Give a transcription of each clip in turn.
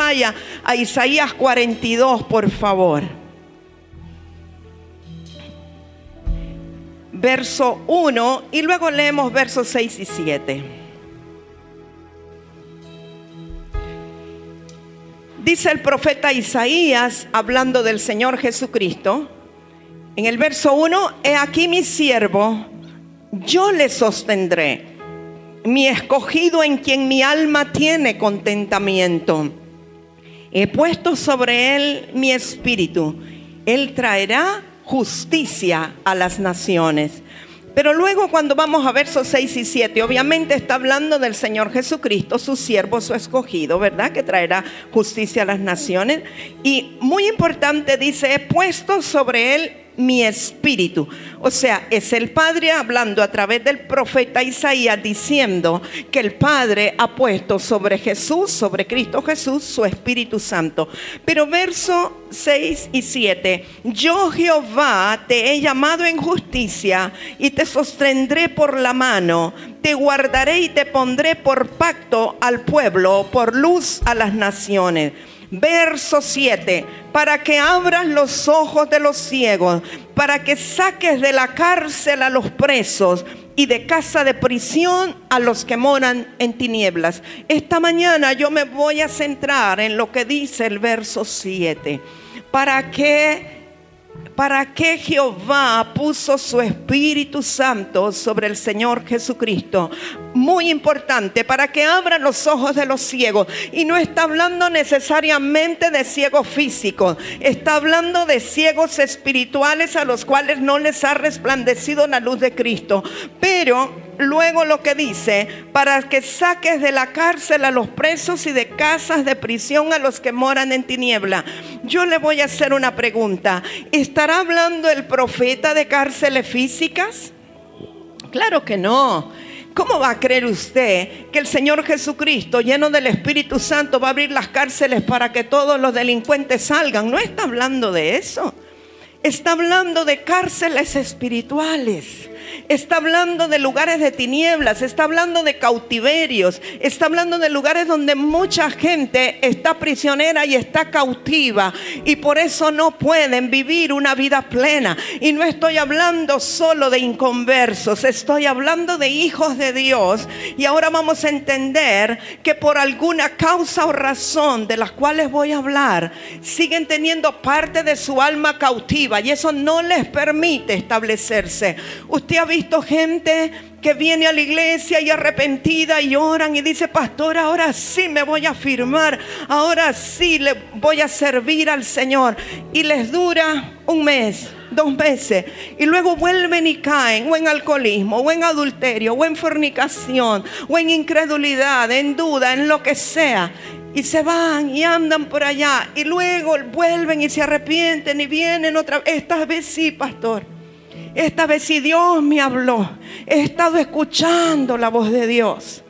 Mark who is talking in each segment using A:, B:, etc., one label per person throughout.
A: vaya a Isaías 42, por favor. Verso 1 y luego leemos versos 6 y 7. Dice el profeta Isaías, hablando del Señor Jesucristo, en el verso 1: he aquí mi siervo, yo le sostendré, mi escogido en quien mi alma tiene contentamiento. He puesto sobre él mi espíritu, él traerá justicia a las naciones. Pero luego, cuando vamos a versos 6 y 7, obviamente está hablando del Señor Jesucristo, su siervo, su escogido, ¿verdad? Que traerá justicia a las naciones. Y muy importante, dice: he puesto sobre él mi espíritu. O sea, es el Padre hablando a través del profeta Isaías, diciendo que el Padre ha puesto sobre Jesús, sobre Cristo Jesús, su Espíritu Santo. Pero verso 6 y 7: yo, Jehová, te he llamado en justicia y te sostendré por la mano, te guardaré y te pondré por pacto al pueblo, por luz a las naciones. Verso 7: para que abras los ojos de los ciegos, para que saques de la cárcel a los presos y de casa de prisión a los que moran en tinieblas. Esta mañana yo me voy a centrar en lo que dice el verso 7. ¿Para qué Jehová puso su Espíritu Santo sobre el Señor Jesucristo? Muy importante, para que abran los ojos de los ciegos. Y no está hablando necesariamente de ciegos físicos, está hablando de ciegos espirituales a los cuales no les ha resplandecido la luz de Cristo. Pero luego lo que dice: para que saques de la cárcel a los presos y de casas de prisión a los que moran en tiniebla. Yo le voy a hacer una pregunta: ¿estará hablando el profeta de cárceles físicas? Claro que no. ¿Cómo va a creer usted que el Señor Jesucristo, lleno del Espíritu Santo, va a abrir las cárceles para que todos los delincuentes salgan? No está hablando de eso. Está hablando de cárceles espirituales. Está hablando de lugares de tinieblas, está hablando de cautiverios, está hablando de lugares donde mucha gente está prisionera y está cautiva, y por eso no pueden vivir una vida plena. Y no estoy hablando solo de inconversos, estoy hablando de hijos de Dios. Y ahora vamos a entender que por alguna causa o razón de las cuales voy a hablar, siguen teniendo parte de su alma cautiva, y eso no les permite establecerse. Usted ha visto gente que viene a la iglesia y arrepentida y oran y dice: pastor, ahora sí me voy a firmar, ahora sí le voy a servir al Señor, y les dura un mes, 2 meses, y luego vuelven y caen o en alcoholismo, o en adulterio, o en fornicación, o en incredulidad, en duda, en lo que sea. Y se van y andan por allá, y luego vuelven y se arrepienten y vienen otra vez. Esta vez sí, pastor, esta vez sí Dios me habló, he estado escuchando la voz de Dios.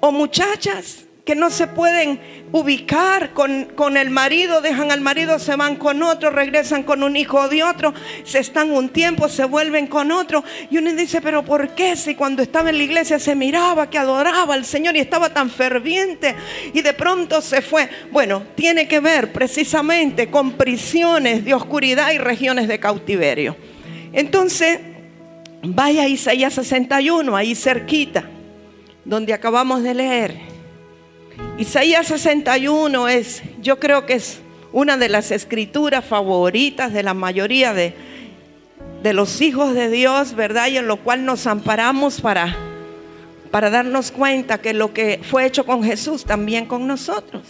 A: O muchachas que no se pueden ubicar con el marido, dejan al marido, se van con otro, regresan con un hijo de otro, se están un tiempo, se vuelven con otro. Y uno dice: pero ¿por qué? Si cuando estaba en la iglesia se miraba que adoraba al Señor y estaba tan ferviente, y de pronto se fue. Bueno, tiene que ver precisamente con prisiones de oscuridad y regiones de cautiverio. Entonces, vaya a Isaías 61, ahí cerquita, donde acabamos de leer. Isaías 61 yo creo que es una de las escrituras favoritas de la mayoría de los hijos de Dios, ¿verdad? Y en lo cual nos amparamos para darnos cuenta que lo que fue hecho con Jesús, también con nosotros.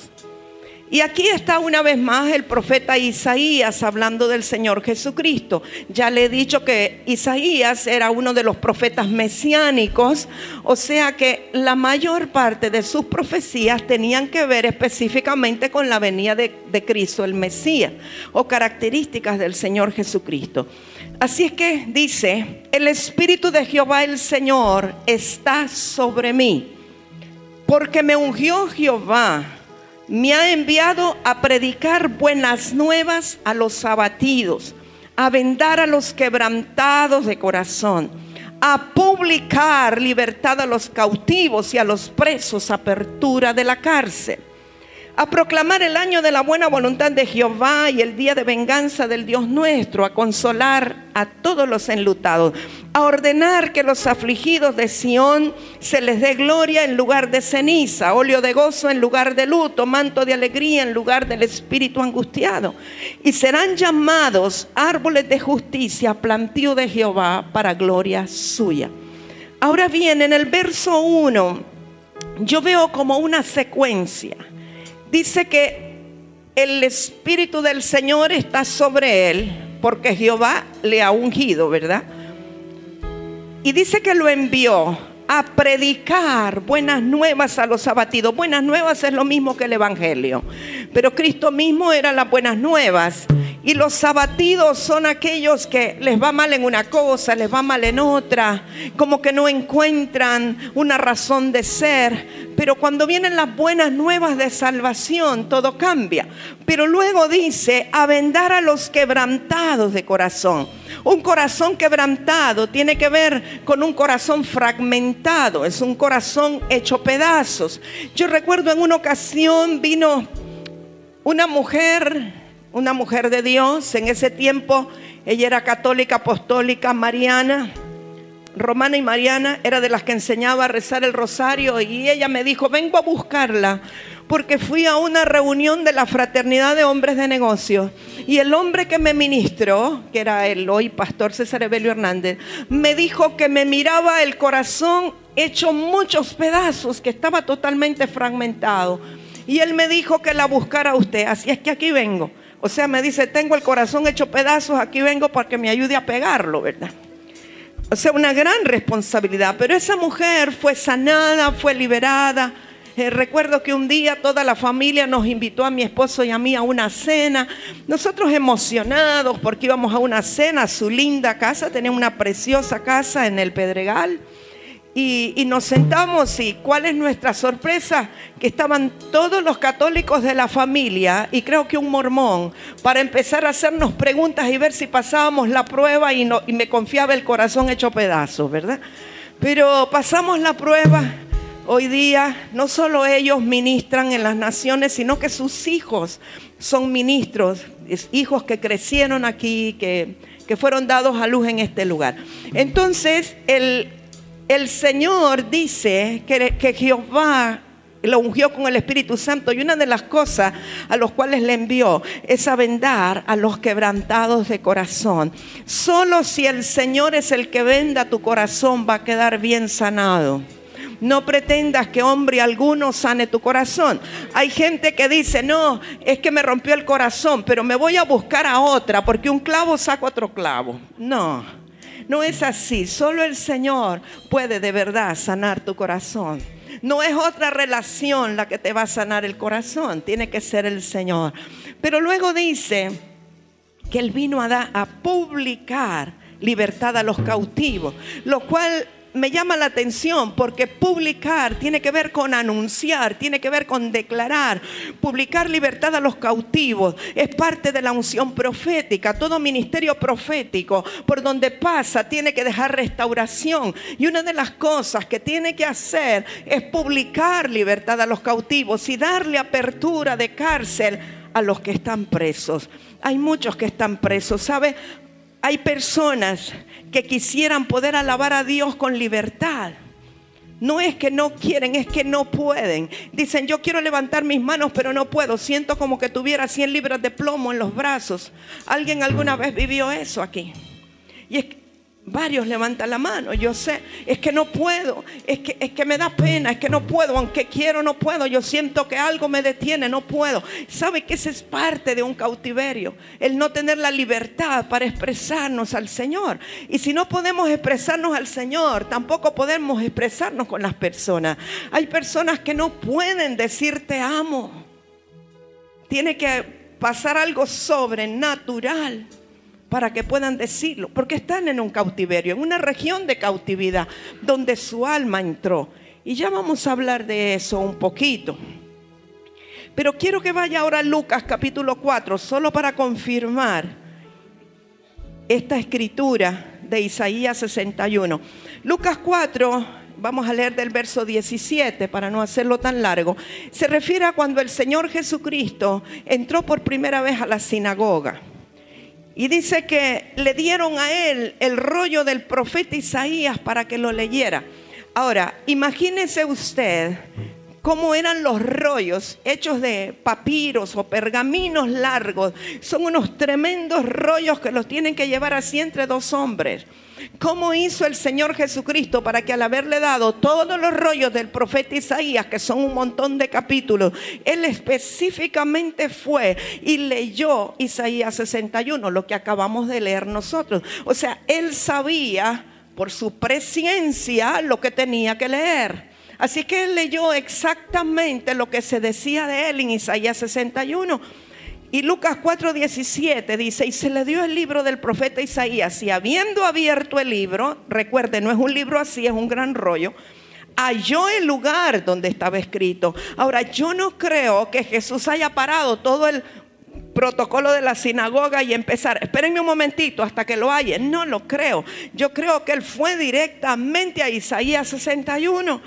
A: Y aquí está una vez más el profeta Isaías hablando del Señor Jesucristo. Ya le he dicho que Isaías era uno de los profetas mesiánicos, o sea que la mayor parte de sus profecías tenían que ver específicamente con la venida de Cristo, el Mesías, o características del Señor Jesucristo. Así es que dice: el Espíritu de Jehová el Señor está sobre mí, porque me ungió Jehová. Me ha enviado a predicar buenas nuevas a los abatidos, a vendar a los quebrantados de corazón, a publicar libertad a los cautivos y a los presos, apertura de la cárcel, a proclamar el año de la buena voluntad de Jehová y el día de venganza del Dios nuestro, a consolar a todos los enlutados, a ordenar que los afligidos de Sión se les dé gloria en lugar de ceniza, óleo de gozo en lugar de luto, manto de alegría en lugar del espíritu angustiado. Y serán llamados árboles de justicia, plantío de Jehová para gloria suya. Ahora bien, en el verso 1, yo veo como una secuencia. Dice que el Espíritu del Señor está sobre él, porque Jehová le ha ungido, ¿verdad? Y dice que lo envió a predicar buenas nuevas a los abatidos. Buenas nuevas es lo mismo que el Evangelio, pero Cristo mismo era las buenas nuevas. Y los abatidos son aquellos que les va mal en una cosa, les va mal en otra, como que no encuentran una razón de ser. Pero cuando vienen las buenas nuevas de salvación, todo cambia. Pero luego dice, a vendar a los quebrantados de corazón. Un corazón quebrantado tiene que ver con un corazón fragmentado, es un corazón hecho pedazos. Yo recuerdo en una ocasión vino una mujer de Dios. En ese tiempo ella era católica, apostólica, mariana, romana y mariana. Era de las que enseñaba a rezar el rosario. Y ella me dijo, vengo a buscarla porque fui a una reunión de la Fraternidad de Hombres de Negocios. Y el hombre que me ministró, que era el hoy pastor César Evelio Hernández, me dijo que me miraba el corazón hecho muchos pedazos, que estaba totalmente fragmentado. Y él me dijo que la buscara a usted. Así es que aquí vengo. O sea, me dice, tengo el corazón hecho pedazos, aquí vengo para que me ayude a pegarlo, ¿verdad? O sea, una gran responsabilidad. Pero esa mujer fue sanada, fue liberada. Recuerdo que un día toda la familia nos invitó a mi esposo y a mí a una cena. Nosotros emocionados porque íbamos a una cena a su linda casa. Tenía una preciosa casa en el Pedregal. Y nos sentamos, y ¿cuál es nuestra sorpresa? Que estaban todos los católicos de la familia y creo que un mormón, para empezar a hacernos preguntas y ver si pasábamos la prueba, y me confiaba el corazón hecho pedazos, ¿verdad? Pero pasamos la prueba. Hoy día no solo ellos ministran en las naciones, sino que sus hijos son ministros, hijos que crecieron aquí, que fueron dados a luz en este lugar. Entonces el Señor dice que Jehová lo ungió con el Espíritu Santo, y una de las cosas a los cuales le envió es a vendar a los quebrantados de corazón. Solo si el Señor es el que venda tu corazón va a quedar bien sanado. No pretendas que hombre alguno sane tu corazón. Hay gente que dice, no, es que me rompió el corazón, pero me voy a buscar a otra, porque un clavo saca otro clavo. No es así. Solo el Señor puede de verdad sanar tu corazón. No es otra relación la que te va a sanar el corazón. Tiene que ser el Señor. Pero luego dice que Él vino a publicar libertad a los cautivos, lo cual me llama la atención, porque publicar tiene que ver con anunciar, tiene que ver con declarar. Publicar libertad a los cautivos es parte de la unción profética. Todo ministerio profético por donde pasa tiene que dejar restauración, y una de las cosas que tiene que hacer es publicar libertad a los cautivos y darle apertura de cárcel a los que están presos. Hay muchos que están presos, ¿sabe? Hay personas que quisieran poder alabar a Dios con libertad. No es que no quieren, es que no pueden. Dicen, yo quiero levantar mis manos, pero no puedo. Siento como que tuviera 100 libras de plomo en los brazos. ¿Alguien alguna vez vivió eso aquí? Y es que varios levantan la mano. Yo sé, es que no puedo, es que me da pena, es que no puedo, aunque quiero no puedo. Yo siento que algo me detiene, no puedo. ¿Sabe que esa es parte de un cautiverio? El no tener la libertad para expresarnos al Señor. Y si no podemos expresarnos al Señor, tampoco podemos expresarnos con las personas. Hay personas que no pueden decir te amo. Tiene que pasar algo sobrenatural para que puedan decirlo, porque están en un cautiverio, en una región de cautividad donde su alma entró. Y ya vamos a hablar de eso un poquito. Pero quiero que vaya ahora a Lucas capítulo 4, solo para confirmar esta escritura de Isaías 61. Lucas 4, vamos a leer del verso 17 para no hacerlo tan largo. Se refiere a cuando el Señor Jesucristo entró por primera vez a la sinagoga. Y dice que le dieron a él el rollo del profeta Isaías para que lo leyera. Ahora, imagínese usted cómo eran los rollos hechos de papiros o pergaminos largos. Son unos tremendos rollos que los tienen que llevar así entre dos hombres. ¿Cómo hizo el Señor Jesucristo para que al haberle dado todos los rollos del profeta Isaías, que son un montón de capítulos, Él específicamente fue y leyó Isaías 61, lo que acabamos de leer nosotros? O sea, Él sabía por su presciencia lo que tenía que leer. Así que Él leyó exactamente lo que se decía de Él en Isaías 61. Y Lucas 4:17 dice: y se le dio el libro del profeta Isaías, y habiendo abierto el libro, recuerde, no es un libro así, es un gran rollo, halló el lugar donde estaba escrito. Ahora, yo no creo que Jesús haya parado todo el protocolo de la sinagoga y empezar, espérenme un momentito hasta que lo haya. No lo creo. Yo creo que Él fue directamente a Isaías 61.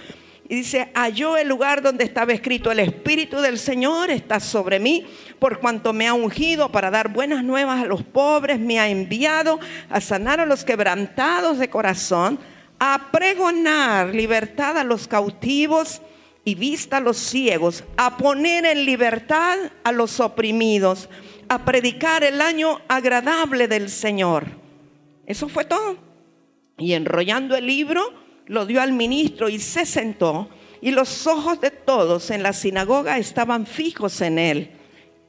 A: Y dice: halló el lugar donde estaba escrito: el Espíritu del Señor está sobre mí, por cuanto me ha ungido para dar buenas nuevas a los pobres, me ha enviado a sanar a los quebrantados de corazón, a pregonar libertad a los cautivos y vista a los ciegos, a poner en libertad a los oprimidos, a predicar el año agradable del Señor. Eso fue todo. Y enrollando el libro, lo dio al ministro y se sentó, y los ojos de todos en la sinagoga estaban fijos en él.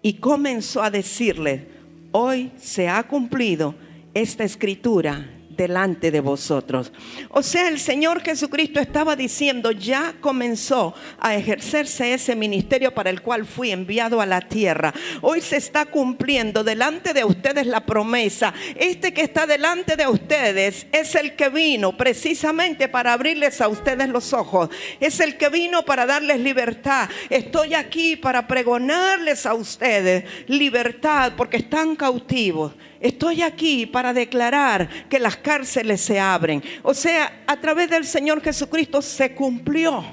A: Y comenzó a decirle: hoy se ha cumplido esta escritura delante de vosotros. O sea, el Señor Jesucristo estaba diciendo: ya comenzó a ejercerse ese ministerio para el cual fui enviado a la tierra. Hoy se está cumpliendo delante de ustedes la promesa. Este que está delante de ustedes es el que vino precisamente para abrirles a ustedes los ojos. Es el que vino para darles libertad. Estoy aquí para pregonarles a ustedes libertad porque están cautivos. Estoy aquí para declarar que las cárceles se abren. O sea, a través del Señor Jesucristo se cumplió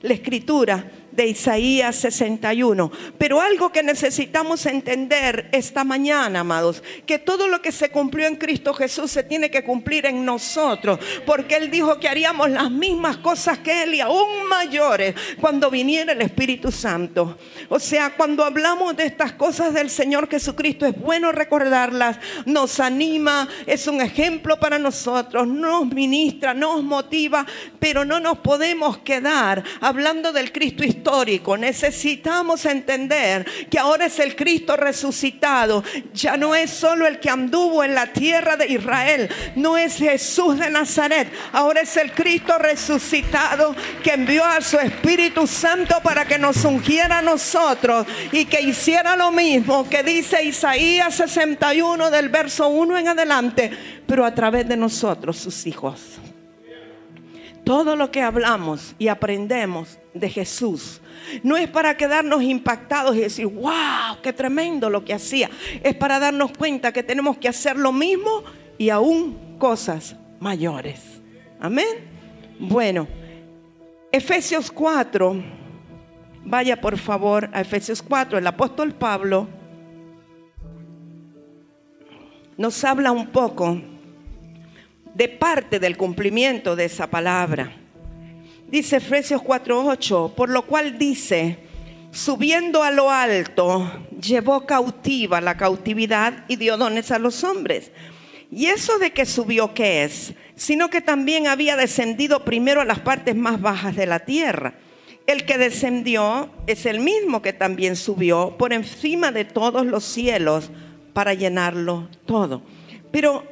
A: la escritura de Isaías 61. Pero algo que necesitamos entender esta mañana, amados, que todo lo que se cumplió en Cristo Jesús se tiene que cumplir en nosotros, porque Él dijo que haríamos las mismas cosas que Él y aún mayores cuando viniera el Espíritu Santo. O sea, cuando hablamos de estas cosas del Señor Jesucristo, es bueno recordarlas, nos anima, es un ejemplo para nosotros, nos ministra, nos motiva, pero no nos podemos quedar hablando del Cristo histórico. Necesitamos entender que ahora es el Cristo resucitado. Ya no es solo el que anduvo en la tierra de Israel, no es Jesús de Nazaret. Ahora es el Cristo resucitado que envió a su Espíritu Santo para que nos ungiera a nosotros y que hiciera lo mismo que dice Isaías 61 del verso 1 en adelante, pero a través de nosotros, sus hijos. Todo lo que hablamos y aprendemos de Jesús no es para quedarnos impactados y decir: wow, qué tremendo lo que hacía. Es para darnos cuenta que tenemos que hacer lo mismo y aún cosas mayores. Amén. Bueno, Efesios 4. Vaya por favor a Efesios 4. El apóstol Pablo nos habla un poco de parte del cumplimiento de esa palabra. Dice Efesios 4:8: por lo cual dice: subiendo a lo alto, llevó cautiva la cautividad y dio dones a los hombres. Y eso de que subió, ¿qué es? Sino que también había descendido primero a las partes más bajas de la tierra. El que descendió es el mismo que también subió por encima de todos los cielos para llenarlo todo. Pero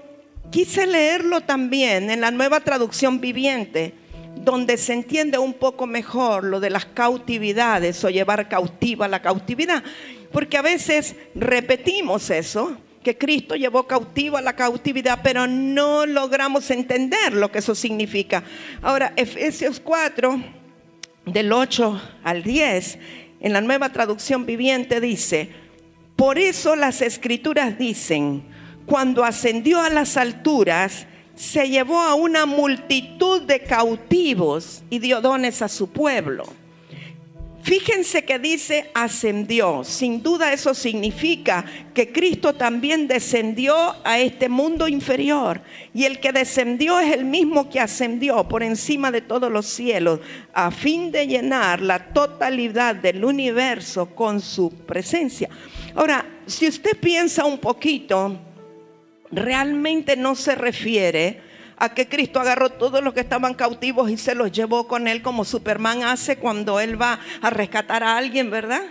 A: quise leerlo también en la Nueva Traducción Viviente, donde se entiende un poco mejor lo de las cautividades o llevar cautiva la cautividad. Porque a veces repetimos eso, que Cristo llevó cautiva la cautividad, pero no logramos entender lo que eso significa. Ahora, Efesios 4, del 8 al 10, en la Nueva Traducción Viviente dice: por eso las Escrituras dicen: cuando ascendió a las alturas, se llevó a una multitud de cautivos y dio dones a su pueblo. Fíjense que dice ascendió. Sin duda eso significa que Cristo también descendió a este mundo inferior. Y el que descendió es el mismo que ascendió por encima de todos los cielos, a fin de llenar la totalidad del universo con su presencia. Ahora, si usted piensa un poquito, realmente no se refiere a que Cristo agarró todos los que estaban cautivos y se los llevó con él, como Superman hace cuando él va a rescatar a alguien, ¿verdad?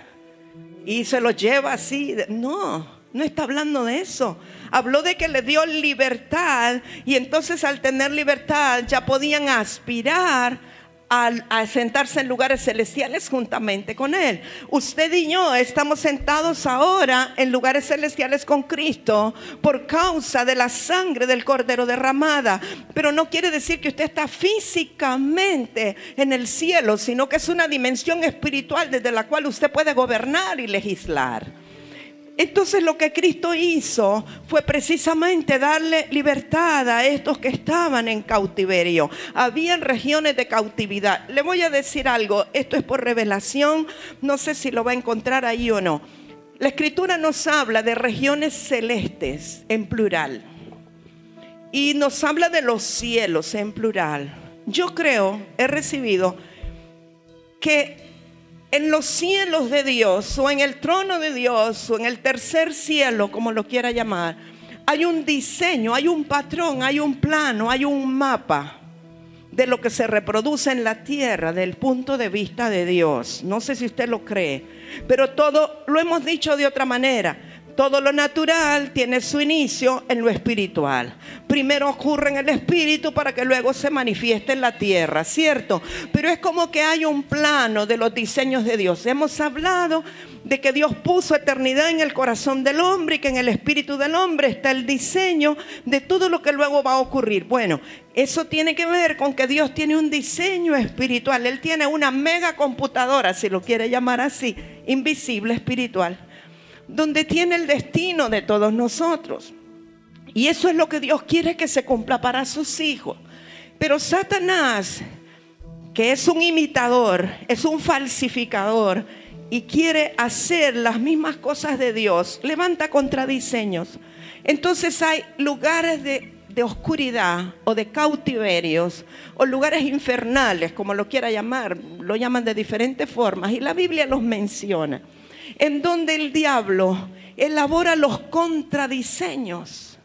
A: Y se los lleva así. No, no está hablando de eso. Habló de que le dio libertad, y entonces al tener libertad ya podían aspirar a sentarse en lugares celestiales juntamente con él. Usted y yo estamos sentados ahora en lugares celestiales con Cristo por causa de la sangre del Cordero derramada. Pero no quiere decir que usted está físicamente en el cielo, sino que es una dimensión espiritual desde la cual usted puede gobernar y legislar. Entonces lo que Cristo hizo fue precisamente darle libertad a estos que estaban en cautiverio. Habían regiones de cautividad. Le voy a decir algo, esto es por revelación, no sé si lo va a encontrar ahí o no. La Escritura nos habla de regiones celestes en plural, y nos habla de los cielos en plural. Yo creo, he recibido que en los cielos de Dios, o en el trono de Dios, o en el tercer cielo, como lo quiera llamar, hay un diseño, hay un patrón, hay un plano, hay un mapa de lo que se reproduce en la tierra desde el punto de vista de Dios. No sé si usted lo cree, pero todo lo hemos dicho de otra manera. Todo lo natural tiene su inicio en lo espiritual. Primero ocurre en el espíritu para que luego se manifieste en la tierra, ¿cierto? Pero es como que hay un plano de los diseños de Dios. Hemos hablado de que Dios puso eternidad en el corazón del hombre y que en el espíritu del hombre está el diseño de todo lo que luego va a ocurrir. Bueno, eso tiene que ver con que Dios tiene un diseño espiritual. Él tiene una mega computadora, si lo quiere llamar así, invisible espiritual, donde tiene el destino de todos nosotros. Y eso es lo que Dios quiere que se cumpla para sus hijos. Pero Satanás, que es un imitador, es un falsificador y quiere hacer las mismas cosas de Dios, levanta contradiseños. Entonces hay lugares de oscuridad o de cautiverios o lugares infernales, como lo quiera llamar, lo llaman de diferentes formas, y la Biblia los menciona, en donde el diablo elabora los contradiseños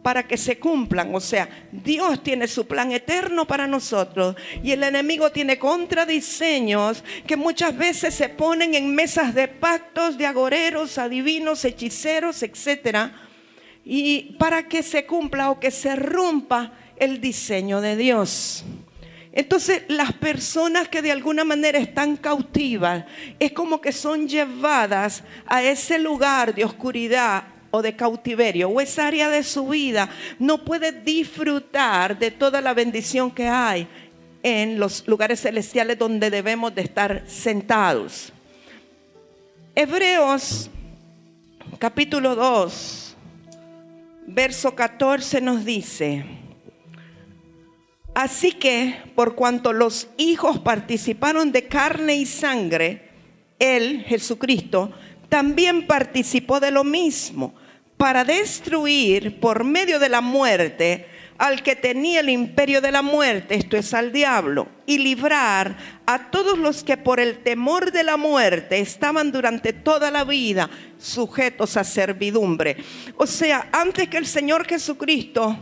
A: para que se cumplan. O sea, Dios tiene su plan eterno para nosotros y el enemigo tiene contradiseños que muchas veces se ponen en mesas de pactos de agoreros, adivinos, hechiceros, etcétera, y para que se cumpla o que se rompa el diseño de Dios. Entonces las personas que de alguna manera están cautivas es como que son llevadas a ese lugar de oscuridad o de cautiverio, o esa área de su vida no puede disfrutar de toda la bendición que hay en los lugares celestiales donde debemos de estar sentados. Hebreos capítulo 2 verso 14 nos dice: así que, por cuanto los hijos participaron de carne y sangre, Él, Jesucristo, también participó de lo mismo, para destruir por medio de la muerte al que tenía el imperio de la muerte, esto es, al diablo, y librar a todos los que por el temor de la muerte estaban durante toda la vida sujetos a servidumbre. O sea, antes que el Señor Jesucristo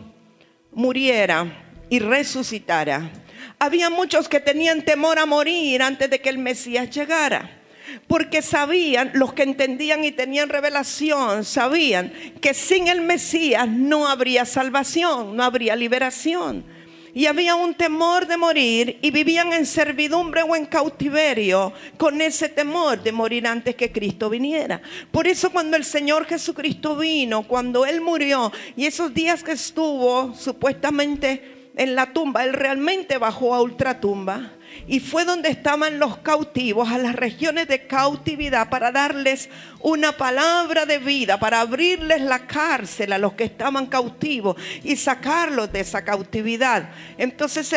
A: muriera y resucitara, había muchos que tenían temor a morir antes de que el Mesías llegara, porque sabían, los que entendían y tenían revelación, sabían que sin el Mesías no habría salvación, no habría liberación. Y había un temor de morir y vivían en servidumbre o en cautiverio con ese temor de morir antes que Cristo viniera. Por eso cuando el Señor Jesucristo vino, cuando Él murió y esos días que estuvo supuestamente en la tumba. Él realmente bajó a ultratumba y fue donde estaban los cautivos, a las regiones de cautividad, para darles una palabra de vida, para abrirles la cárcel a los que estaban cautivos y sacarlos de esa cautividad. Entonces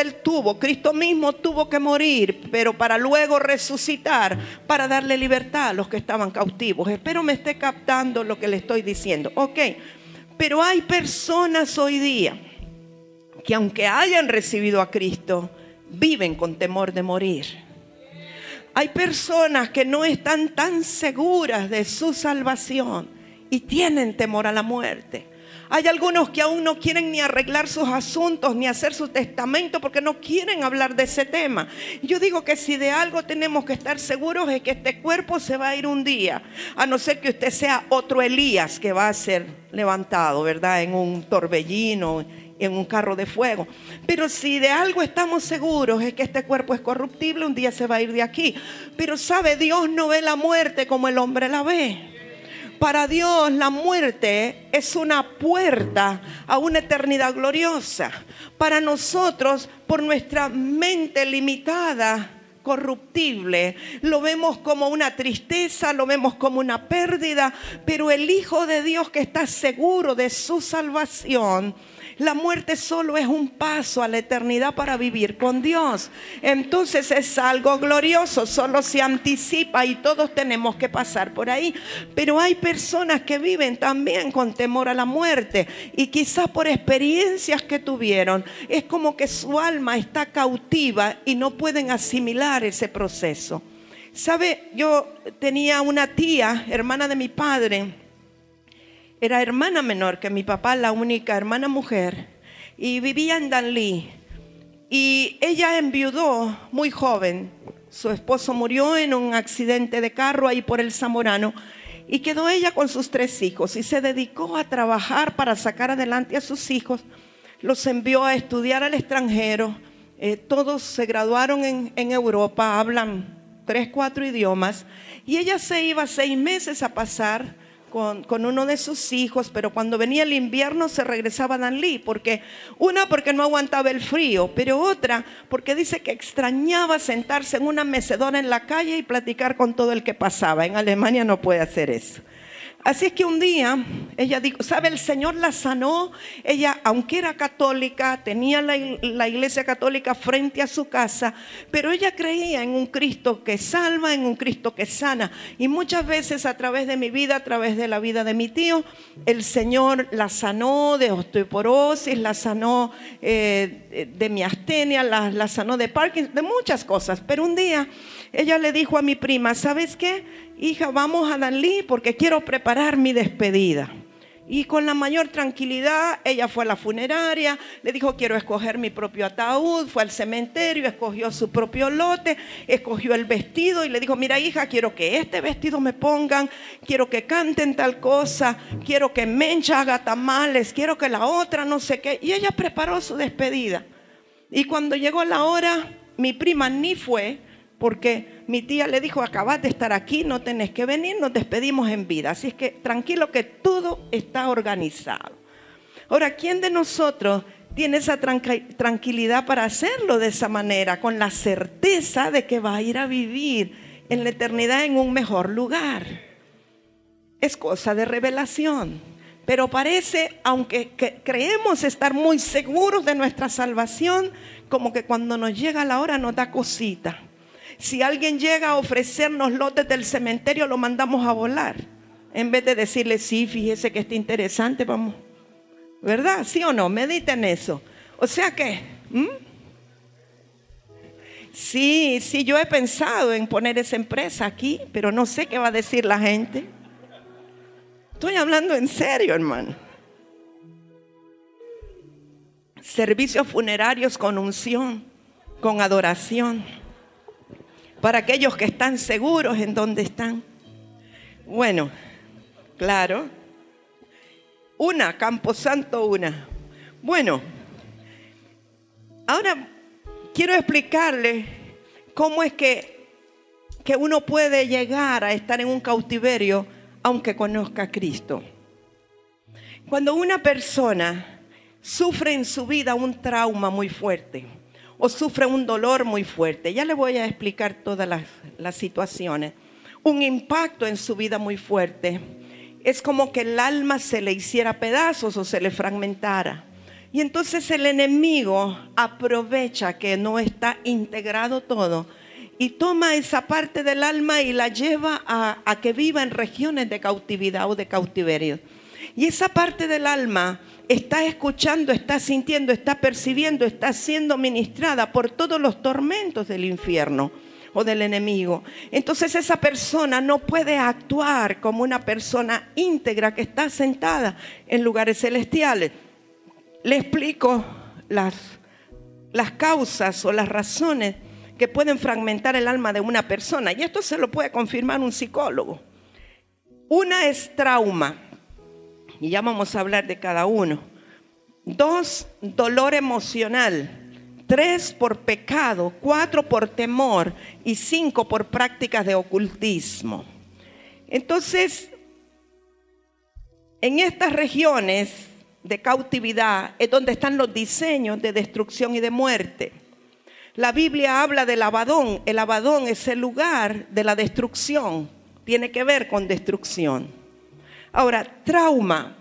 A: Cristo mismo tuvo que morir, pero para luego resucitar, para darle libertad a los que estaban cautivos. Espero me esté captando lo que le estoy diciendo. Ok, pero hay personas hoy día que aunque hayan recibido a Cristo, viven con temor de morir. Hay personas que no están tan seguras de su salvación y tienen temor a la muerte. Hay algunos que aún no quieren ni arreglar sus asuntos, ni hacer su testamento, porque no quieren hablar de ese tema. Yo digo que si de algo tenemos que estar seguros es que este cuerpo se va a ir un día, a no ser que usted sea otro Elías que va a ser levantado, ¿verdad? En un torbellino, en un carro de fuego. Pero si de algo estamos seguros es que este cuerpo es corruptible, un día se va a ir de aquí. Pero sabe, Dios no ve la muerte como el hombre la ve. Para Dios la muerte es una puerta a una eternidad gloriosa. Para nosotros, por nuestra mente limitada, corruptible, lo vemos como una tristeza, lo vemos como una pérdida. Pero el Hijo de Dios que está seguro de su salvación, la muerte solo es un paso a la eternidad para vivir con Dios. Entonces es algo glorioso, solo se anticipa y todos tenemos que pasar por ahí. Pero hay personas que viven también con temor a la muerte y quizás por experiencias que tuvieron, es como que su alma está cautiva y no pueden asimilar ese proceso. ¿Sabe? Yo tenía una tía, hermana de mi padre. Era hermana menor que mi papá, la única hermana mujer, y vivía en Danlí. Y ella enviudó muy joven. Su esposo murió en un accidente de carro ahí por el Zamorano. Y quedó ella con sus 3 hijos y se dedicó a trabajar para sacar adelante a sus hijos. Los envió a estudiar al extranjero. Todos se graduaron en Europa, hablan 3, 4 idiomas. Y ella se iba 6 meses a pasar con uno de sus hijos, pero cuando venía el invierno se regresaba a Danlí, porque no aguantaba el frío, pero otra porque dice que extrañaba sentarse en una mecedora en la calle y platicar con todo el que pasaba. En Alemania no puede hacer eso. Así es que un día ella dijo, ¿sabe? El Señor la sanó. Ella, aunque era católica, tenía la iglesia católica frente a su casa, pero ella creía en un Cristo que salva, en un Cristo que sana. Y muchas veces a través de mi vida, a través de la vida de mi tío, el Señor la sanó de osteoporosis, la sanó de miastenia, la sanó de Parkinson, de muchas cosas. Pero un día ella le dijo a mi prima, ¿sabes qué? Hija, vamos a Danlí porque quiero preparar mi despedida. Y con la mayor tranquilidad, ella fue a la funeraria, le dijo, quiero escoger mi propio ataúd. Fue al cementerio, escogió su propio lote, escogió el vestido y le dijo, mira hija, quiero que este vestido me pongan, quiero que canten tal cosa, quiero que Mencha haga tamales, quiero que la otra no sé qué. Y ella preparó su despedida. Y cuando llegó la hora, mi prima ni fue, porque mi tía le dijo, acabas de estar aquí, no tenés que venir, nos despedimos en vida. Así es que tranquilo que todo está organizado. Ahora, ¿quién de nosotros tiene esa tranquilidad para hacerlo de esa manera? Con la certeza de que va a ir a vivir en la eternidad en un mejor lugar. Es cosa de revelación. Pero parece, aunque creemos estar muy seguros de nuestra salvación, como que cuando nos llega la hora nos da cosita. Si alguien llega a ofrecernos lotes del cementerio, lo mandamos a volar. En vez de decirle, sí, fíjese que está interesante, vamos. ¿Verdad? ¿Sí o no? Mediten eso. O sea que, sí, yo he pensado en poner esa empresa aquí, pero no sé qué va a decir la gente. Estoy hablando en serio, hermano. Servicios funerarios con unción, con adoración. Para aquellos que están seguros en donde están. Bueno, claro. Camposanto. Bueno, ahora quiero explicarles cómo es que uno puede llegar a estar en un cautiverio aunque conozca a Cristo. Cuando una persona sufre en su vida un trauma muy fuerte o sufre un dolor muy fuerte. Ya le voy a explicar todas las situaciones. Un impacto en su vida muy fuerte. Es como que el alma se le hiciera pedazos o se le fragmentara. Y entonces el enemigo aprovecha que no está integrado todo y toma esa parte del alma y la lleva a que viva en regiones de cautividad o de cautiverio. Y esa parte del alma está escuchando, está sintiendo, está percibiendo, está siendo ministrada por todos los tormentos del infierno o del enemigo. Entonces esa persona no puede actuar como una persona íntegra que está sentada en lugares celestiales. Le explico las causas o las razones que pueden fragmentar el alma de una persona. Y esto se lo puede confirmar un psicólogo. Una es trauma. Y ya vamos a hablar de cada uno. 2, dolor emocional. 3, por pecado. 4, por temor. Y 5, por prácticas de ocultismo. Entonces, en estas regiones de cautividad es donde están los diseños de destrucción y de muerte. La Biblia habla del Abadón. El Abadón es el lugar de la destrucción. Tiene que ver con destrucción. Ahora, trauma.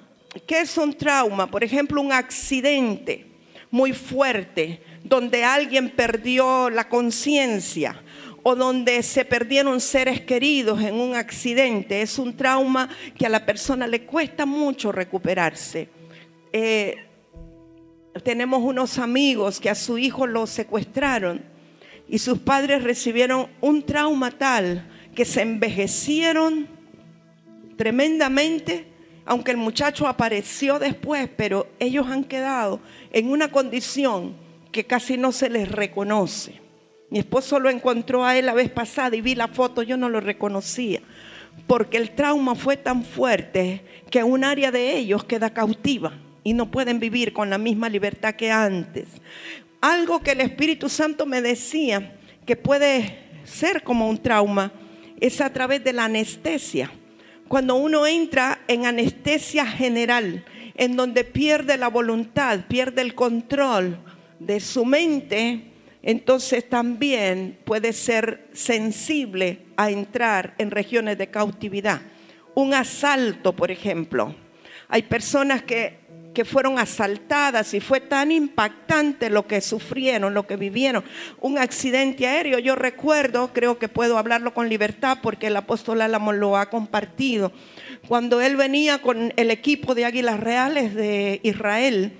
A: ¿Qué es un trauma? Por ejemplo, un accidente muy fuerte donde alguien perdió la conciencia o donde se perdieron seres queridos en un accidente. Es un trauma que a la persona le cuesta mucho recuperarse. Tenemos unos amigos que a su hijo lo secuestraron y sus padres recibieron un trauma tal que se envejecieron tremendamente, aunque el muchacho apareció después, pero ellos han quedado en una condición que casi no se les reconoce. Mi esposo lo encontró a él la vez pasada y vi la foto, yo no lo reconocía, porque el trauma fue tan fuerte que un área de ellos queda cautiva y no pueden vivir con la misma libertad que antes. Algo que el Espíritu Santo me decía que puede ser como un trauma es a través de la anestesia. Cuando uno entra en anestesia general, en donde pierde la voluntad, pierde el control de su mente, entonces también puede ser sensible a entrar en regiones de cautividad. Un asalto, por ejemplo. Hay personas que fueron asaltadas y fue tan impactante lo que sufrieron, lo que vivieron. Un accidente aéreo, yo recuerdo, creo que puedo hablarlo con libertad porque el apóstol Álamo lo ha compartido. Cuando él venía con el equipo de Águilas Reales de Israel,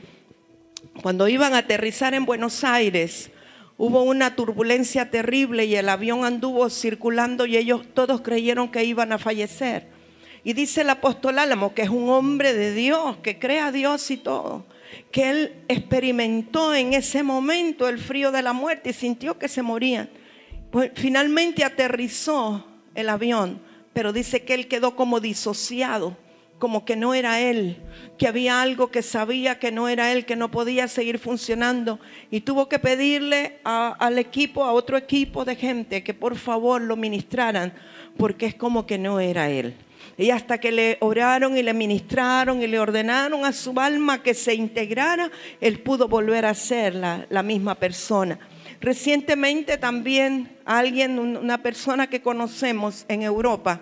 A: cuando iban a aterrizar en Buenos Aires, hubo una turbulencia terrible y el avión anduvo circulando y ellos todos creyeron que iban a fallecer. Y dice el apóstol Álamo, que es un hombre de Dios, que cree a Dios y todo, que él experimentó en ese momento el frío de la muerte y sintió que se morían. Pues finalmente aterrizó el avión, pero dice que él quedó como disociado, como que no era él, que había algo que sabía que no era él, que no podía seguir funcionando y tuvo que pedirle al equipo, a otro equipo de gente que por favor lo ministraran, porque es como que no era él. Y hasta que le oraron y le ministraron y le ordenaron a su alma que se integrara, él pudo volver a ser la misma persona. Recientemente también una persona que conocemos en Europa,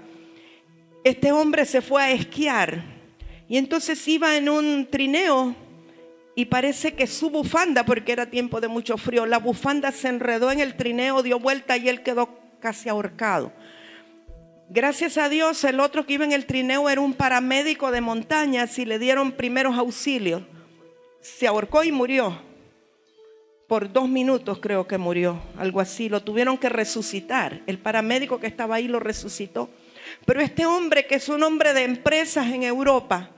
A: este hombre se fue a esquiar y entonces iba en un trineo y parece que su bufanda, porque era tiempo de mucho frío, la bufanda se enredó en el trineo, dio vuelta y él quedó casi ahorcado. Gracias a Dios, el otro que iba en el trineo era un paramédico de montañas y le dieron primeros auxilios. Se ahorcó y murió. Por 2 minutos creo que murió, algo así. Lo tuvieron que resucitar. El paramédico que estaba ahí lo resucitó. Pero este hombre, que es un hombre de empresas en Europa,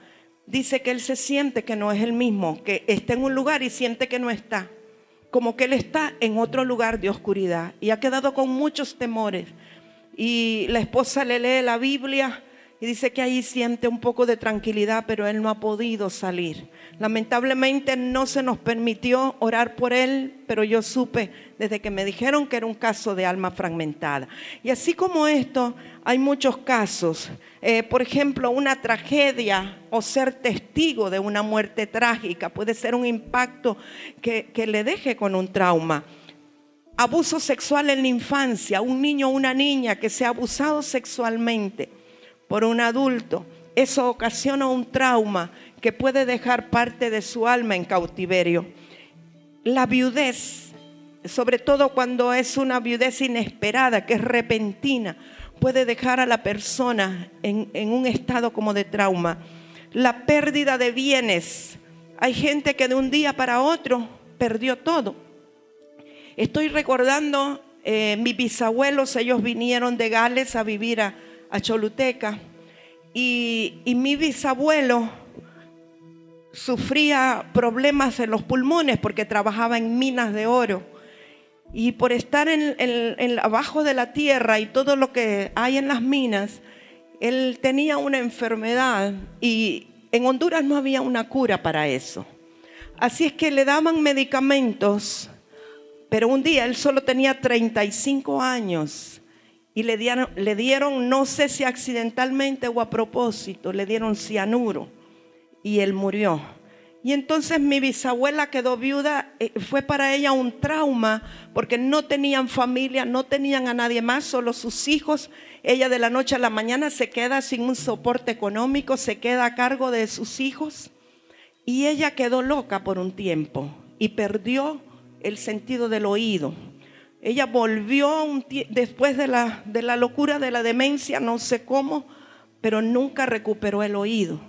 A: dice que él se siente que no es el mismo, que está en un lugar y siente que no está. Como que él está en otro lugar de oscuridad y ha quedado con muchos temores. Y la esposa le lee la Biblia y dice que ahí siente un poco de tranquilidad, pero él no ha podido salir. Lamentablemente no se nos permitió orar por él, pero yo supe desde que me dijeron que era un caso de alma fragmentada. Y así como esto, hay muchos casos. Por ejemplo, una tragedia o ser testigo de una muerte trágica puede ser un impacto que le deje con un trauma. Abuso sexual en la infancia, un niño o una niña que sea abusado sexualmente por un adulto, eso ocasiona un trauma que puede dejar parte de su alma en cautiverio. La viudez, sobre todo cuando es una viudez inesperada, que es repentina, puede dejar a la persona en un estado como de trauma. La pérdida de bienes, hay gente que de un día para otro perdió todo. Estoy recordando, mis bisabuelos, ellos vinieron de Gales a vivir a Choluteca, y mi bisabuelo sufría problemas en los pulmones porque trabajaba en minas de oro, y por estar abajo de la tierra y todo lo que hay en las minas, él tenía una enfermedad y en Honduras no había una cura para eso. Así es que le daban medicamentos, pero un día él solo tenía 35 años y le dieron, no sé si accidentalmente o a propósito, le dieron cianuro y él murió. Y entonces mi bisabuela quedó viuda. Fue para ella un trauma porque no tenían familia, no tenían a nadie más, solo sus hijos. Ella de la noche a la mañana se queda sin un soporte económico, se queda a cargo de sus hijos, y ella quedó loca por un tiempo y perdió el sentido del oído. Ella volvió después de la locura de la demencia, no sé cómo, pero nunca recuperó el oído.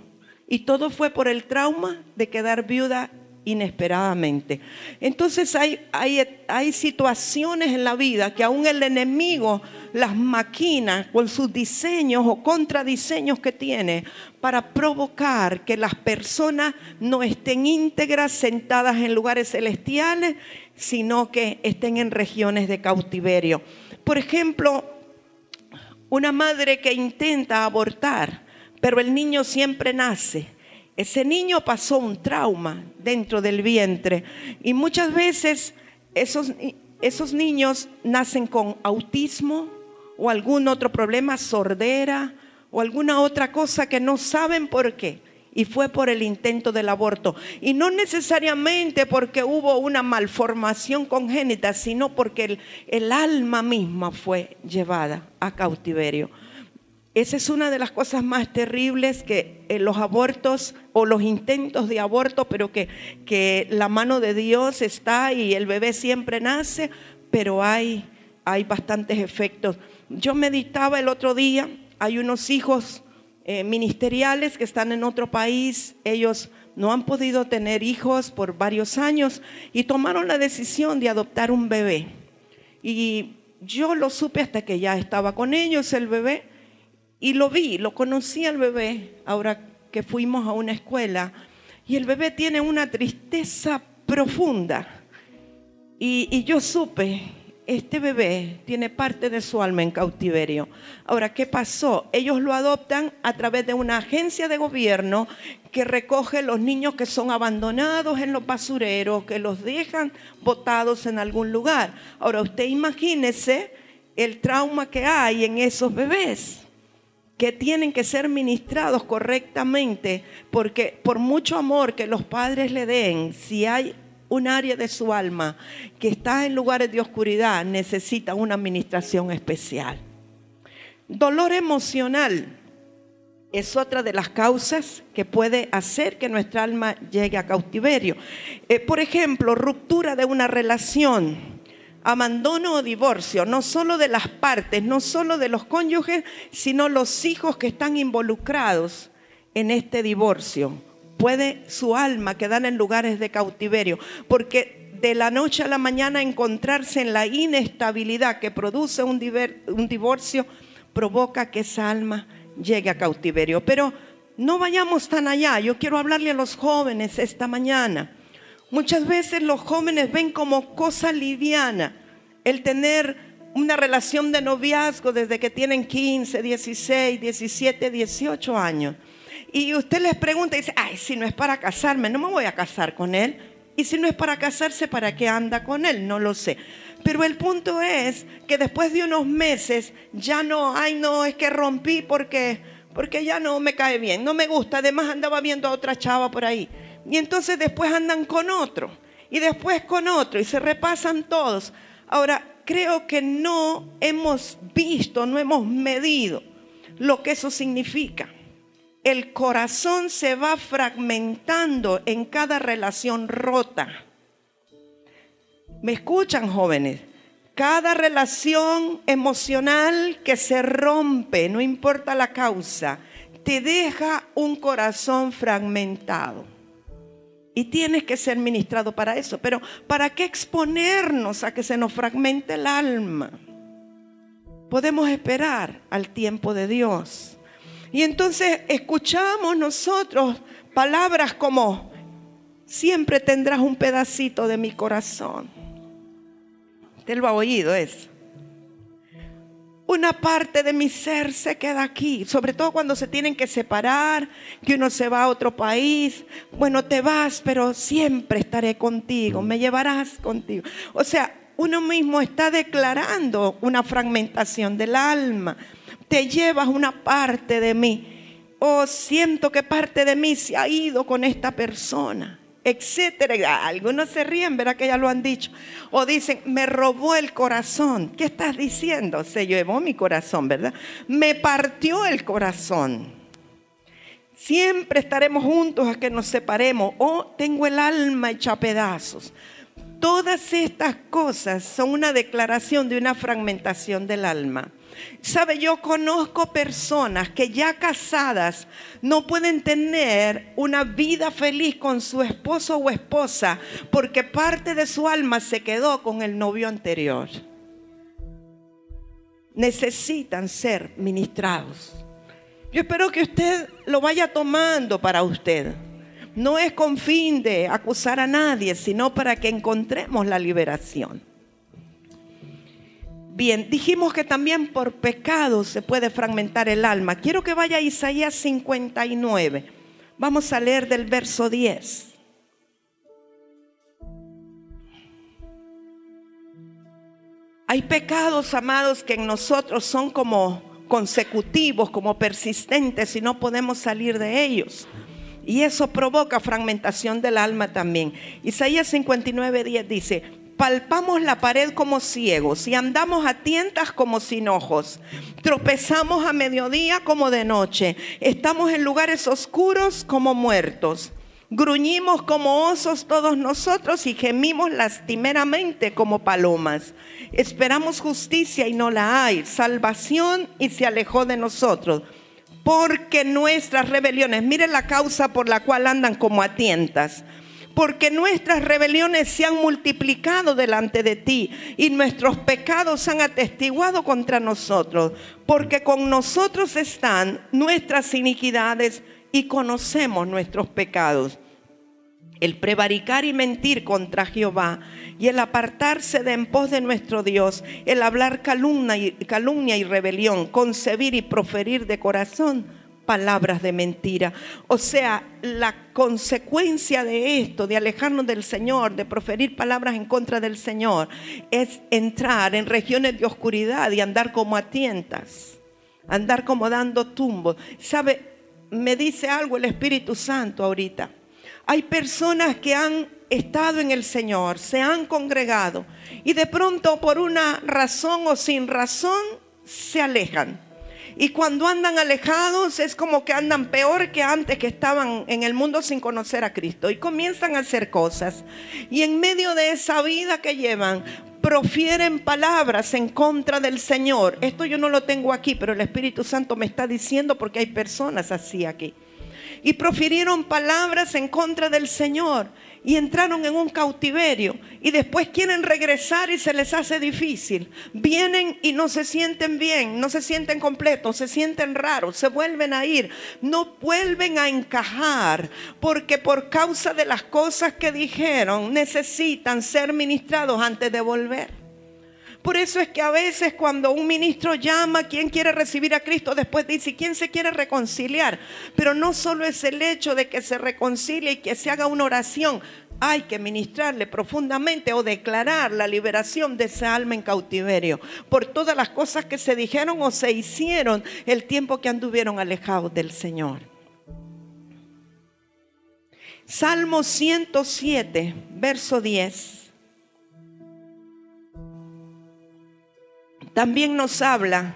A: Y todo fue por el trauma de quedar viuda inesperadamente. Entonces hay situaciones en la vida que aún el enemigo las maquina con sus diseños o contradiseños que tiene para provocar que las personas no estén íntegras, sentadas en lugares celestiales, sino que estén en regiones de cautiverio. Por ejemplo, una madre que intenta abortar, pero el niño siempre nace. Ese niño pasó un trauma dentro del vientre, y muchas veces esos niños nacen con autismo o algún otro problema, sordera o alguna otra cosa que no saben por qué. Y fue por el intento del aborto. Y no necesariamente porque hubo una malformación congénita, sino porque el alma misma fue llevada a cautiverio. Esa es una de las cosas más terribles, que los abortos o los intentos de aborto, pero que la mano de Dios está y el bebé siempre nace, pero hay bastantes efectos. Yo meditaba el otro día, hay unos hijos ministeriales que están en otro país. Ellos no han podido tener hijos por varios años y tomaron la decisión de adoptar un bebé. Y yo lo supe hasta que ya estaba con ellos el bebé, y lo vi, lo conocí al bebé ahora que fuimos a una escuela, y el bebé tiene una tristeza profunda, y yo supe, este bebé tiene parte de su alma en cautiverio. Ahora, ¿qué pasó? Ellos lo adoptan a través de una agencia de gobierno que recoge los niños que son abandonados en los basureros, que los dejan botados en algún lugar. Ahora, usted imagínese el trauma que hay en esos bebés, que tienen que ser ministrados correctamente, porque por mucho amor que los padres le den, si hay un área de su alma que está en lugares de oscuridad, necesita una administración especial. Dolor emocional es otra de las causas que puede hacer que nuestra alma llegue a cautiverio. Por ejemplo, ruptura de una relación, abandono o divorcio, no solo de las partes, no solo de los cónyuges, sino los hijos que están involucrados en este divorcio. Puede su alma quedar en lugares de cautiverio, porque de la noche a la mañana encontrarse en la inestabilidad que produce un divorcio provoca que esa alma llegue a cautiverio. Pero no vayamos tan allá. Yo quiero hablarle a los jóvenes esta mañana. Muchas veces los jóvenes ven como cosa liviana el tener una relación de noviazgo desde que tienen 15, 16, 17, 18 años. Y usted les pregunta y dice, ay, si no es para casarme, no me voy a casar con él. Y si no es para casarse, ¿para qué anda con él? No lo sé. Pero el punto es que después de unos meses ya no, ay no, es que rompí porque ya no me cae bien, no me gusta. Además andaba viendo a otra chava por ahí. Y entonces después andan con otro y después con otro y se repasan todos. Ahora, creo que no hemos visto, no hemos medido lo que eso significa. El corazón se va fragmentando en cada relación rota. ¿Me escuchan, jóvenes? Cada relación emocional que se rompe, no importa la causa, te deja un corazón fragmentado. Y tienes que ser ministrado para eso. Pero ¿para qué exponernos a que se nos fragmente el alma? Podemos esperar al tiempo de Dios. Y entonces escuchamos nosotros palabras como, siempre tendrás un pedacito de mi corazón. Usted lo ha oído eso. Una parte de mi ser se queda aquí, sobre todo cuando se tienen que separar, que uno se va a otro país. Bueno, te vas, pero siempre estaré contigo, me llevarás contigo. O sea, uno mismo está declarando una fragmentación del alma. Te llevas una parte de mí. Oh, siento que parte de mí se ha ido con esta persona, etcétera. Algunos se ríen, ¿verdad? Que ya lo han dicho. O dicen, me robó el corazón. ¿Qué estás diciendo? Se llevó mi corazón, ¿verdad? Me partió el corazón. Siempre estaremos juntos a que nos separemos. O tengo el alma hecha a pedazos. Todas estas cosas son una declaración de una fragmentación del alma. ¿Sabe? Yo conozco personas que ya casadas no pueden tener una vida feliz con su esposo o esposa porque parte de su alma se quedó con el novio anterior. Necesitan ser ministrados. Yo espero que usted lo vaya tomando para usted. No es con fin de acusar a nadie, sino para que encontremos la liberación. Bien, dijimos que también por pecado se puede fragmentar el alma. Quiero que vaya a Isaías 59. Vamos a leer del verso 10. Hay pecados, amados, que en nosotros son como consecutivos, como persistentes y no podemos salir de ellos. Y eso provoca fragmentación del alma también. Isaías 59:10 dice: palpamos la pared como ciegos y andamos a tientas como sin ojos. Tropezamos a mediodía como de noche. Estamos en lugares oscuros como muertos. Gruñimos como osos todos nosotros y gemimos lastimeramente como palomas. Esperamos justicia y no la hay, salvación y se alejó de nosotros. Porque nuestras rebeliones, miren la causa por la cual andan como a tientas. Porque nuestras rebeliones se han multiplicado delante de ti y nuestros pecados han atestiguado contra nosotros. Porque con nosotros están nuestras iniquidades y conocemos nuestros pecados. El prevaricar y mentir contra Jehová y el apartarse de en pos de nuestro Dios, el hablar calumnia y rebelión, concebir y proferir de corazón palabras de mentira. O sea, la consecuencia de esto, de alejarnos del Señor, de proferir palabras en contra del Señor, es entrar en regiones de oscuridad y andar como a tientas, andar como dando tumbos. ¿Sabe? Me dice algo el Espíritu Santo ahorita. Hay personas que han estado en el Señor, se han congregado y de pronto por una razón o sin razón se alejan. Y cuando andan alejados es como que andan peor que antes que estaban en el mundo sin conocer a Cristo. Y comienzan a hacer cosas. Y en medio de esa vida que llevan, profieren palabras en contra del Señor. Esto yo no lo tengo aquí, pero el Espíritu Santo me está diciendo porque hay personas así aquí. Y profirieron palabras en contra del Señor y entraron en un cautiverio y después quieren regresar y se les hace difícil. Vienen y no se sienten bien, no se sienten completos, se sienten raros, se vuelven a ir, no vuelven a encajar porque por causa de las cosas que dijeron necesitan ser ministrados antes de volver. Por eso es que a veces cuando un ministro llama, ¿quién quiere recibir a Cristo? Después dice, ¿quién se quiere reconciliar? Pero no solo es el hecho de que se reconcilie y que se haga una oración. Hay que ministrarle profundamente o declarar la liberación de esa alma en cautiverio por todas las cosas que se dijeron o se hicieron el tiempo que anduvieron alejados del Señor. Salmo 107, verso 10. También nos habla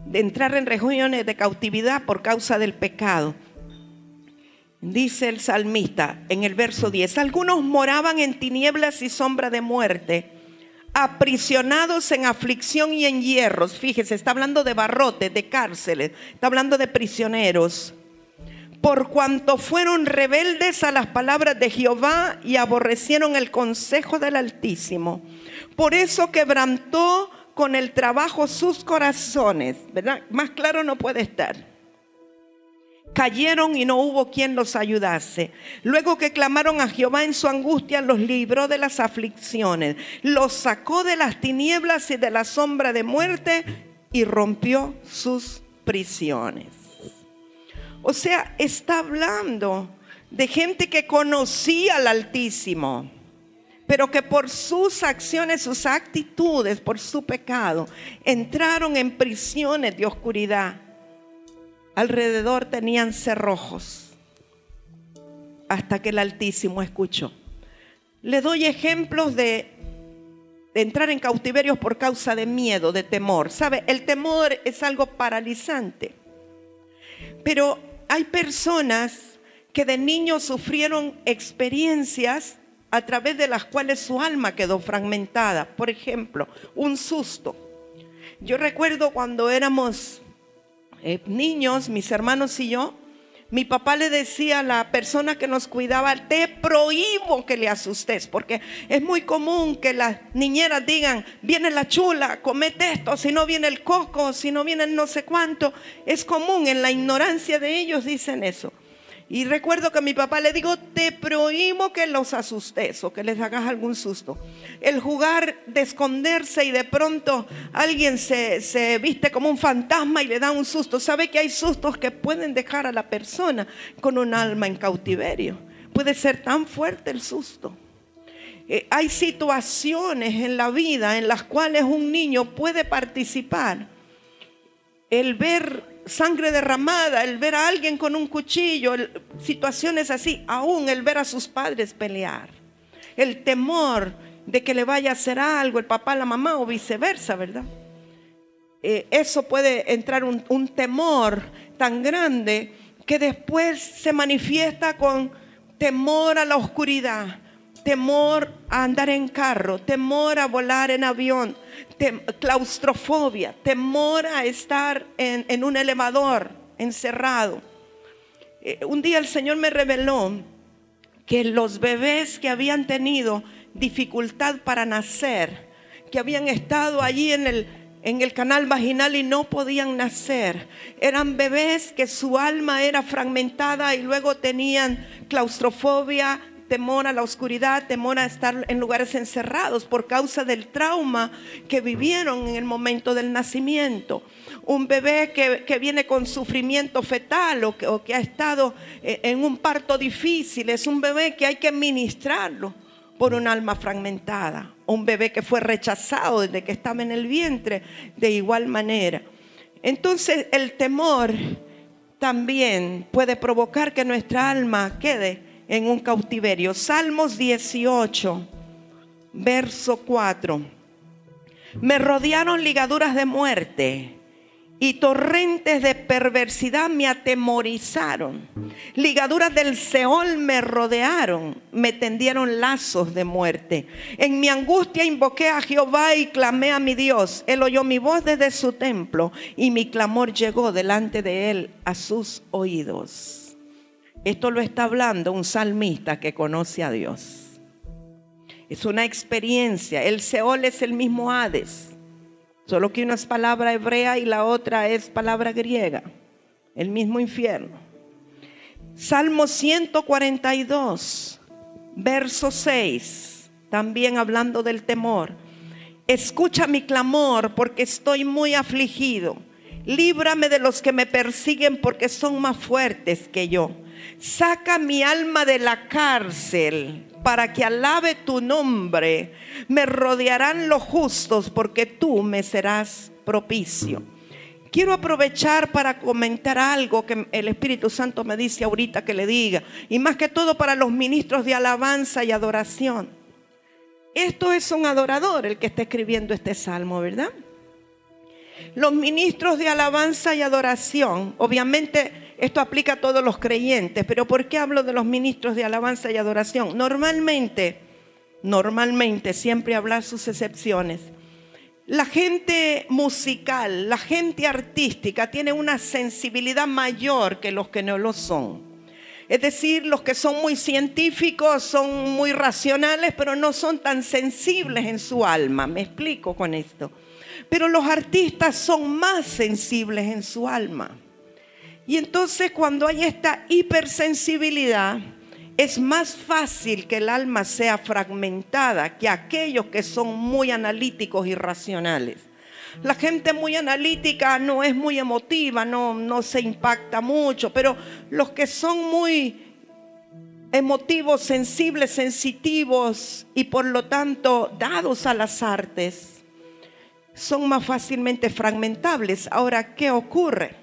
A: de entrar en regiones de cautividad por causa del pecado. Dice el salmista en el verso 10, algunos moraban en tinieblas y sombra de muerte, aprisionados en aflicción y en hierros. Fíjese, está hablando de barrotes, de cárceles, está hablando de prisioneros. Por cuanto fueron rebeldes a las palabras de Jehová y aborrecieron el consejo del Altísimo. Por eso quebrantó con el trabajo sus corazones, ¿verdad? Más claro no puede estar. Cayeron y no hubo quien los ayudase. Luego que clamaron a Jehová en su angustia, los libró de las aflicciones, los sacó de las tinieblas y de la sombra de muerte y rompió sus prisiones. O sea, está hablando de gente que conocía al Altísimo, pero que por sus acciones, sus actitudes, por su pecado, entraron en prisiones de oscuridad. Alrededor tenían cerrojos, hasta que el Altísimo escuchó. Le doy ejemplos de entrar en cautiverios por causa de miedo, de temor. ¿Sabe? El temor es algo paralizante. Pero hay personas que de niños sufrieron experiencias a través de las cuales su alma quedó fragmentada. Por ejemplo, un susto. Yo recuerdo cuando éramos niños, mis hermanos y yo, mi papá le decía a la persona que nos cuidaba, te prohíbo que le asustes, porque es muy común que las niñeras digan, viene la chula, comete esto, si no viene el coco, si no viene el no sé cuánto. Es común, en la ignorancia de ellos dicen eso. Y recuerdo que a mi papá le digo, te prohíbo que los asustes o que les hagas algún susto. El jugar de esconderse y de pronto alguien se viste como un fantasma y le da un susto. ¿Sabe que hay sustos que pueden dejar a la persona con un alma en cautiverio? Puede ser tan fuerte el susto. Hay situaciones en la vida en las cuales un niño puede participar. El ver sangre derramada, el ver a alguien con un cuchillo, situaciones así, aún el ver a sus padres pelear, el temor de que le vaya a hacer algo el papá a la mamá o viceversa, ¿verdad? Eso puede entrar un temor tan grande que después se manifiesta con temor a la oscuridad, temor a andar en carro, temor a volar en avión, claustrofobia, temor a estar en un elevador encerrado. Un día el Señor me reveló que los bebés que habían tenido dificultad para nacer, que habían estado allí en el canal vaginal y no podían nacer, eran bebés que su alma era fragmentada y luego tenían claustrofobia, temor a la oscuridad, temor a estar en lugares encerrados por causa del trauma que vivieron en el momento del nacimiento. Un bebé que viene con sufrimiento fetal o que ha estado en un parto difícil, es un bebé que hay que ministrarlo por un alma fragmentada. Un bebé que fue rechazado desde que estaba en el vientre, de igual manera. Entonces el temor también puede provocar que nuestra alma quede en un cautiverio. Salmos 18, verso 4. Me rodearon ligaduras de muerte y torrentes de perversidad me atemorizaron. Ligaduras del Seol me rodearon, me tendieron lazos de muerte. En mi angustia invoqué a Jehová y clamé a mi Dios. Él oyó mi voz desde su templo y mi clamor llegó delante de él a sus oídos. Esto lo está hablando un salmista que conoce a Dios. Es una experiencia. El Seol es el mismo Hades, solo que una es palabra hebrea y la otra es palabra griega. El mismo infierno. Salmo 142, verso 6, también hablando del temor. Escucha mi clamor porque estoy muy afligido. Líbrame de los que me persiguen porque son más fuertes que yo. Saca mi alma de la cárcel para que alabe tu nombre. Me rodearán los justos porque tú me serás propicio. Quiero aprovechar para comentar algo que el Espíritu Santo me dice ahorita que le diga. Y más que todo para los ministros de alabanza y adoración. Esto es un adorador el que está escribiendo este salmo, ¿verdad? Los ministros de alabanza y adoración, obviamente esto aplica a todos los creyentes, pero ¿por qué hablo de los ministros de alabanza y adoración? Normalmente, siempre habrá sus excepciones. La gente musical, la gente artística tiene una sensibilidad mayor que los que no lo son. Es decir, los que son muy científicos son muy racionales, pero no son tan sensibles en su alma. Me explico con esto. Pero los artistas son más sensibles en su alma. Y entonces cuando hay esta hipersensibilidad, es más fácil que el alma sea fragmentada que aquellos que son muy analíticos y racionales. La gente muy analítica no es muy emotiva, no se impacta mucho, pero los que son muy emotivos, sensibles, sensitivos y por lo tanto dados a las artes, son más fácilmente fragmentables. Ahora, ¿qué ocurre?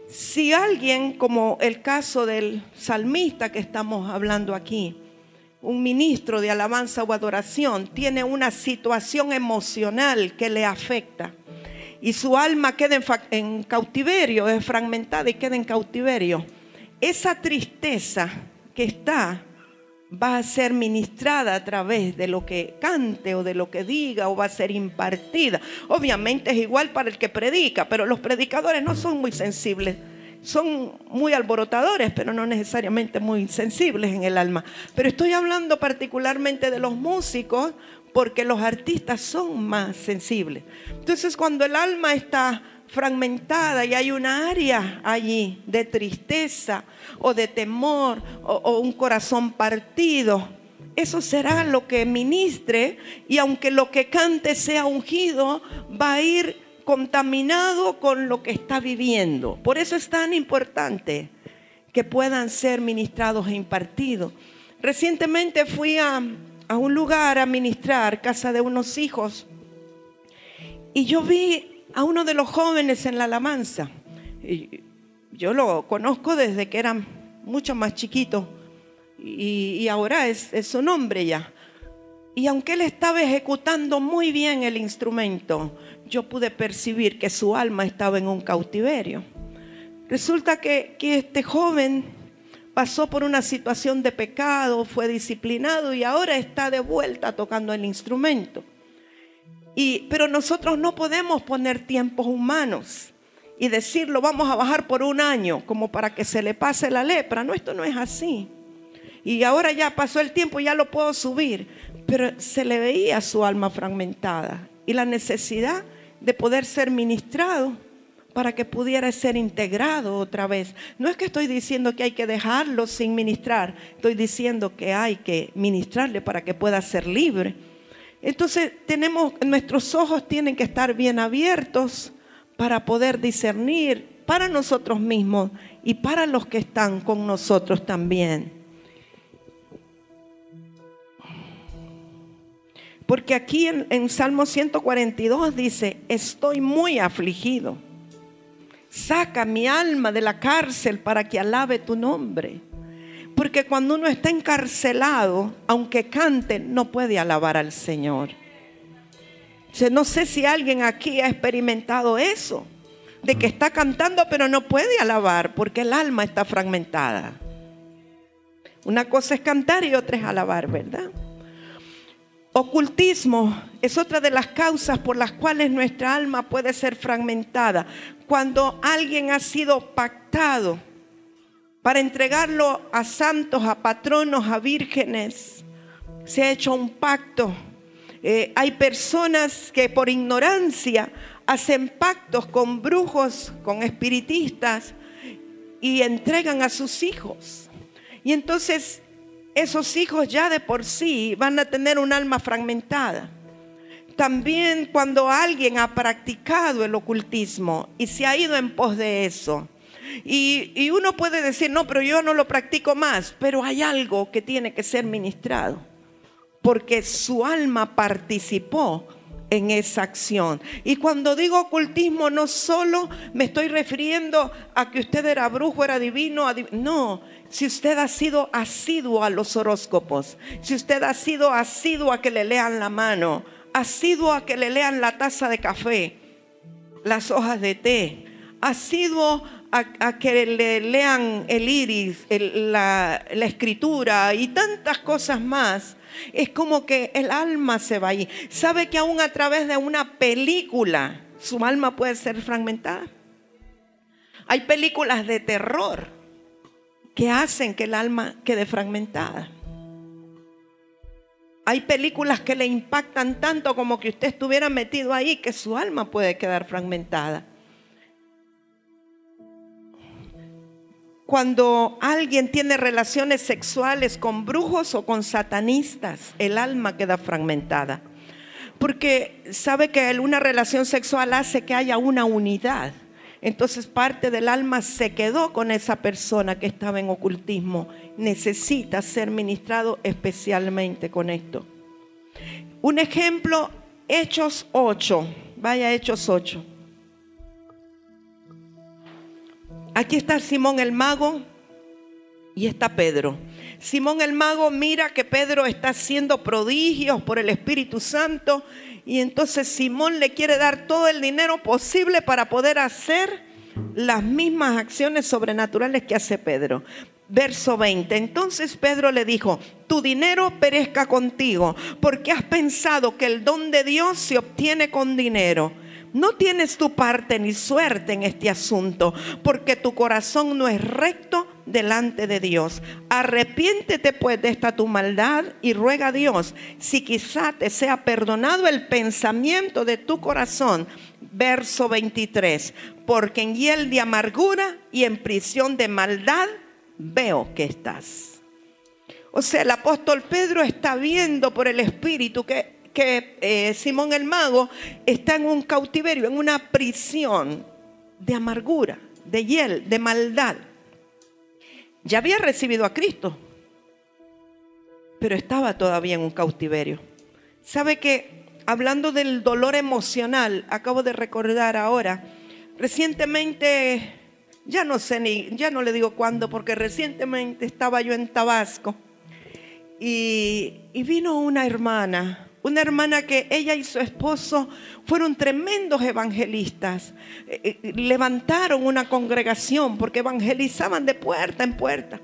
A: Si alguien, como el caso del salmista que estamos hablando aquí, un ministro de alabanza o adoración, tiene una situación emocional que le afecta y su alma queda en cautiverio, es fragmentada y queda en cautiverio, esa tristeza que está va a ser ministrada a través de lo que cante o de lo que diga, o va a ser impartida. Obviamente es igual para el que predica, pero los predicadores no son muy sensibles. Son muy alborotadores, pero no necesariamente muy sensibles en el alma. Pero estoy hablando particularmente de los músicos, porque los artistas son más sensibles. Entonces, cuando el alma está fragmentada y hay una área allí de tristeza o de temor o un corazón partido, eso será lo que ministre, y aunque lo que cante sea ungido, va a ir contaminado con lo que está viviendo. Por eso es tan importante que puedan ser ministrados e impartidos. Recientemente fui a un lugar a ministrar, casa de unos hijos, y yo vi a uno de los jóvenes en la alabanza. Yo lo conozco desde que era mucho más chiquito y ahora es un hombre ya. Y aunque él estaba ejecutando muy bien el instrumento, yo pude percibir que su alma estaba en un cautiverio. Resulta que este joven pasó por una situación de pecado, fue disciplinado y ahora está de vuelta tocando el instrumento. Pero nosotros no podemos poner tiempos humanos y decirlo, vamos a bajar por un año como para que se le pase la lepra. No, esto no es así. Y ahora ya pasó el tiempo, ya lo puedo subir. Pero se le veía su alma fragmentada y la necesidad de poder ser ministrado para que pudiera ser integrado otra vez. No es que estoy diciendo que hay que dejarlo sin ministrar, estoy diciendo que hay que ministrarle para que pueda ser libre. Entonces nuestros ojos tienen que estar bien abiertos para poder discernir para nosotros mismos y para los que están con nosotros también. Porque aquí en Salmo 142 dice, estoy muy afligido. Saca mi alma de la cárcel para que alabe tu nombre. Porque cuando uno está encarcelado, aunque cante, no puede alabar al Señor. No sé si alguien aquí ha experimentado eso, de que está cantando pero no puede alabar porque el alma está fragmentada. Una cosa es cantar y otra es alabar, ¿verdad? Ocultismo es otra de las causas por las cuales nuestra alma puede ser fragmentada. Cuando alguien ha sido pactado para entregarlo a santos, a patronos, a vírgenes, se ha hecho un pacto. Hay personas que por ignorancia hacen pactos con brujos, con espiritistas y entregan a sus hijos. Y entonces esos hijos ya de por sí van a tener un alma fragmentada. también cuando alguien ha practicado el ocultismo y se ha ido en pos de eso. Y uno puede decir, no, pero yo no lo practico más. Pero hay algo que tiene que ser ministrado, porque su alma participó en esa acción. Y cuando digo ocultismo, no solo me estoy refiriendo a que usted era brujo, era divino, no. Si usted ha sido asiduo a los horóscopos, si usted ha sido asiduo a que le lean la mano, asiduo a que le lean la taza de café, las hojas de té, asiduo a que le lean el iris, la escritura y tantas cosas más, es como que el alma se va allí. ¿Sabe que aún a través de una película su alma puede ser fragmentada? Hay películas de terror que hacen que el alma quede fragmentada. Hay películas que le impactan tanto como que usted estuviera metido ahí, que su alma puede quedar fragmentada. Cuando alguien tiene relaciones sexuales con brujos o con satanistas, el alma queda fragmentada. Porque sabe que una relación sexual hace que haya una unidad. Entonces parte del alma se quedó con esa persona que estaba en ocultismo. Necesita ser ministrado especialmente con esto. Un ejemplo, Hechos 8. Vaya, Hechos 8. Aquí está Simón el mago y está Pedro. Simón el mago mira que Pedro está haciendo prodigios por el Espíritu Santo, y entonces Simón le quiere dar todo el dinero posible para poder hacer las mismas acciones sobrenaturales que hace Pedro. Verso 20. Entonces Pedro le dijo: tu dinero perezca contigo, porque has pensado que el don de Dios se obtiene con dinero. No tienes tu parte ni suerte en este asunto, porque tu corazón no es recto delante de Dios. Arrepiéntete pues de esta tu maldad y ruega a Dios si quizá te sea perdonado el pensamiento de tu corazón. Verso 23. Porque en hiel de amargura y en prisión de maldad veo que estás. O sea, el apóstol Pedro está viendo por el Espíritu que Simón el mago está en un cautiverio, en una prisión de amargura, de hiel, de maldad. Ya había recibido a Cristo, pero estaba todavía en un cautiverio. ¿Sabe que hablando del dolor emocional, acabo de recordar ahora, recientemente, ya no le digo cuándo, porque recientemente estaba yo en Tabasco y vino una hermana que ella y su esposo fueron tremendos evangelistas. Levantaron una congregación porque evangelizaban de puerta en puerta.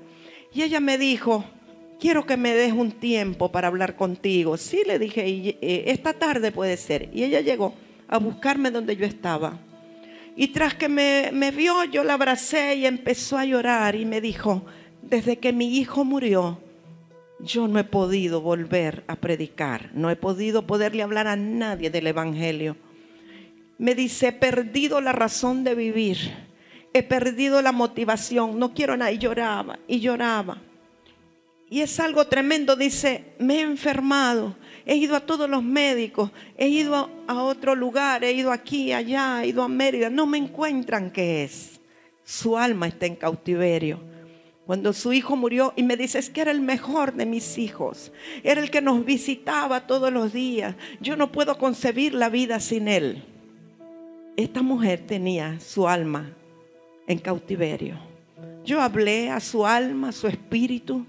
A: Y ella me dijo: quiero que me des un tiempo para hablar contigo. Sí, le dije, esta tarde puede ser. Y ella llegó a buscarme donde yo estaba. Y tras que me vio, yo la abracé y empezó a llorar y me dijo: desde que mi hijo murió, yo no he podido volver a predicar, no he podido poderle hablar a nadie del evangelio. Me dice: he perdido la razón de vivir, he perdido la motivación, no quiero nada. Y lloraba y lloraba. Y es algo tremendo. Dice: me he enfermado, he ido a todos los médicos, he ido a otro lugar, he ido aquí, allá, he ido a Mérida, no me encuentran qué es. Su alma está en cautiverio. Cuando su hijo murió, y me dice: es que era el mejor de mis hijos, era el que nos visitaba todos los días, yo no puedo concebir la vida sin él. Esta mujer tenía su alma en cautiverio. Yo hablé a su alma, a su espíritu.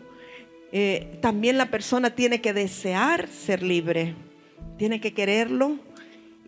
A: También la persona tiene que desear ser libre, tiene que quererlo.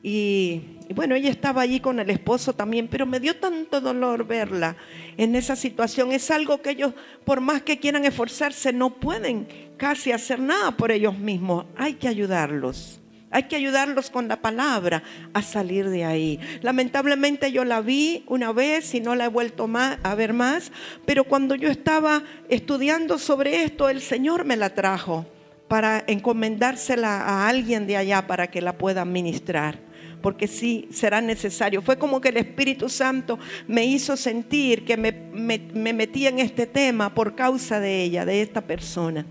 A: Y bueno, ella estaba allí con el esposo también, pero me dio tanto dolor verla en esa situación. Es algo que ellos, por más que quieran esforzarse, no pueden casi hacer nada por ellos mismos. Hay que ayudarlos. Hay que ayudarlos con la palabra a salir de ahí. Lamentablemente yo la vi una vez y no la he vuelto a ver más, pero cuando yo estaba estudiando sobre esto, el Señor me la trajo para encomendársela a alguien de allá para que la pueda ministrar. Porque sí, será necesario. Fue como que el Espíritu Santo me hizo sentir que me metí en este tema por causa de ella, de esta persona.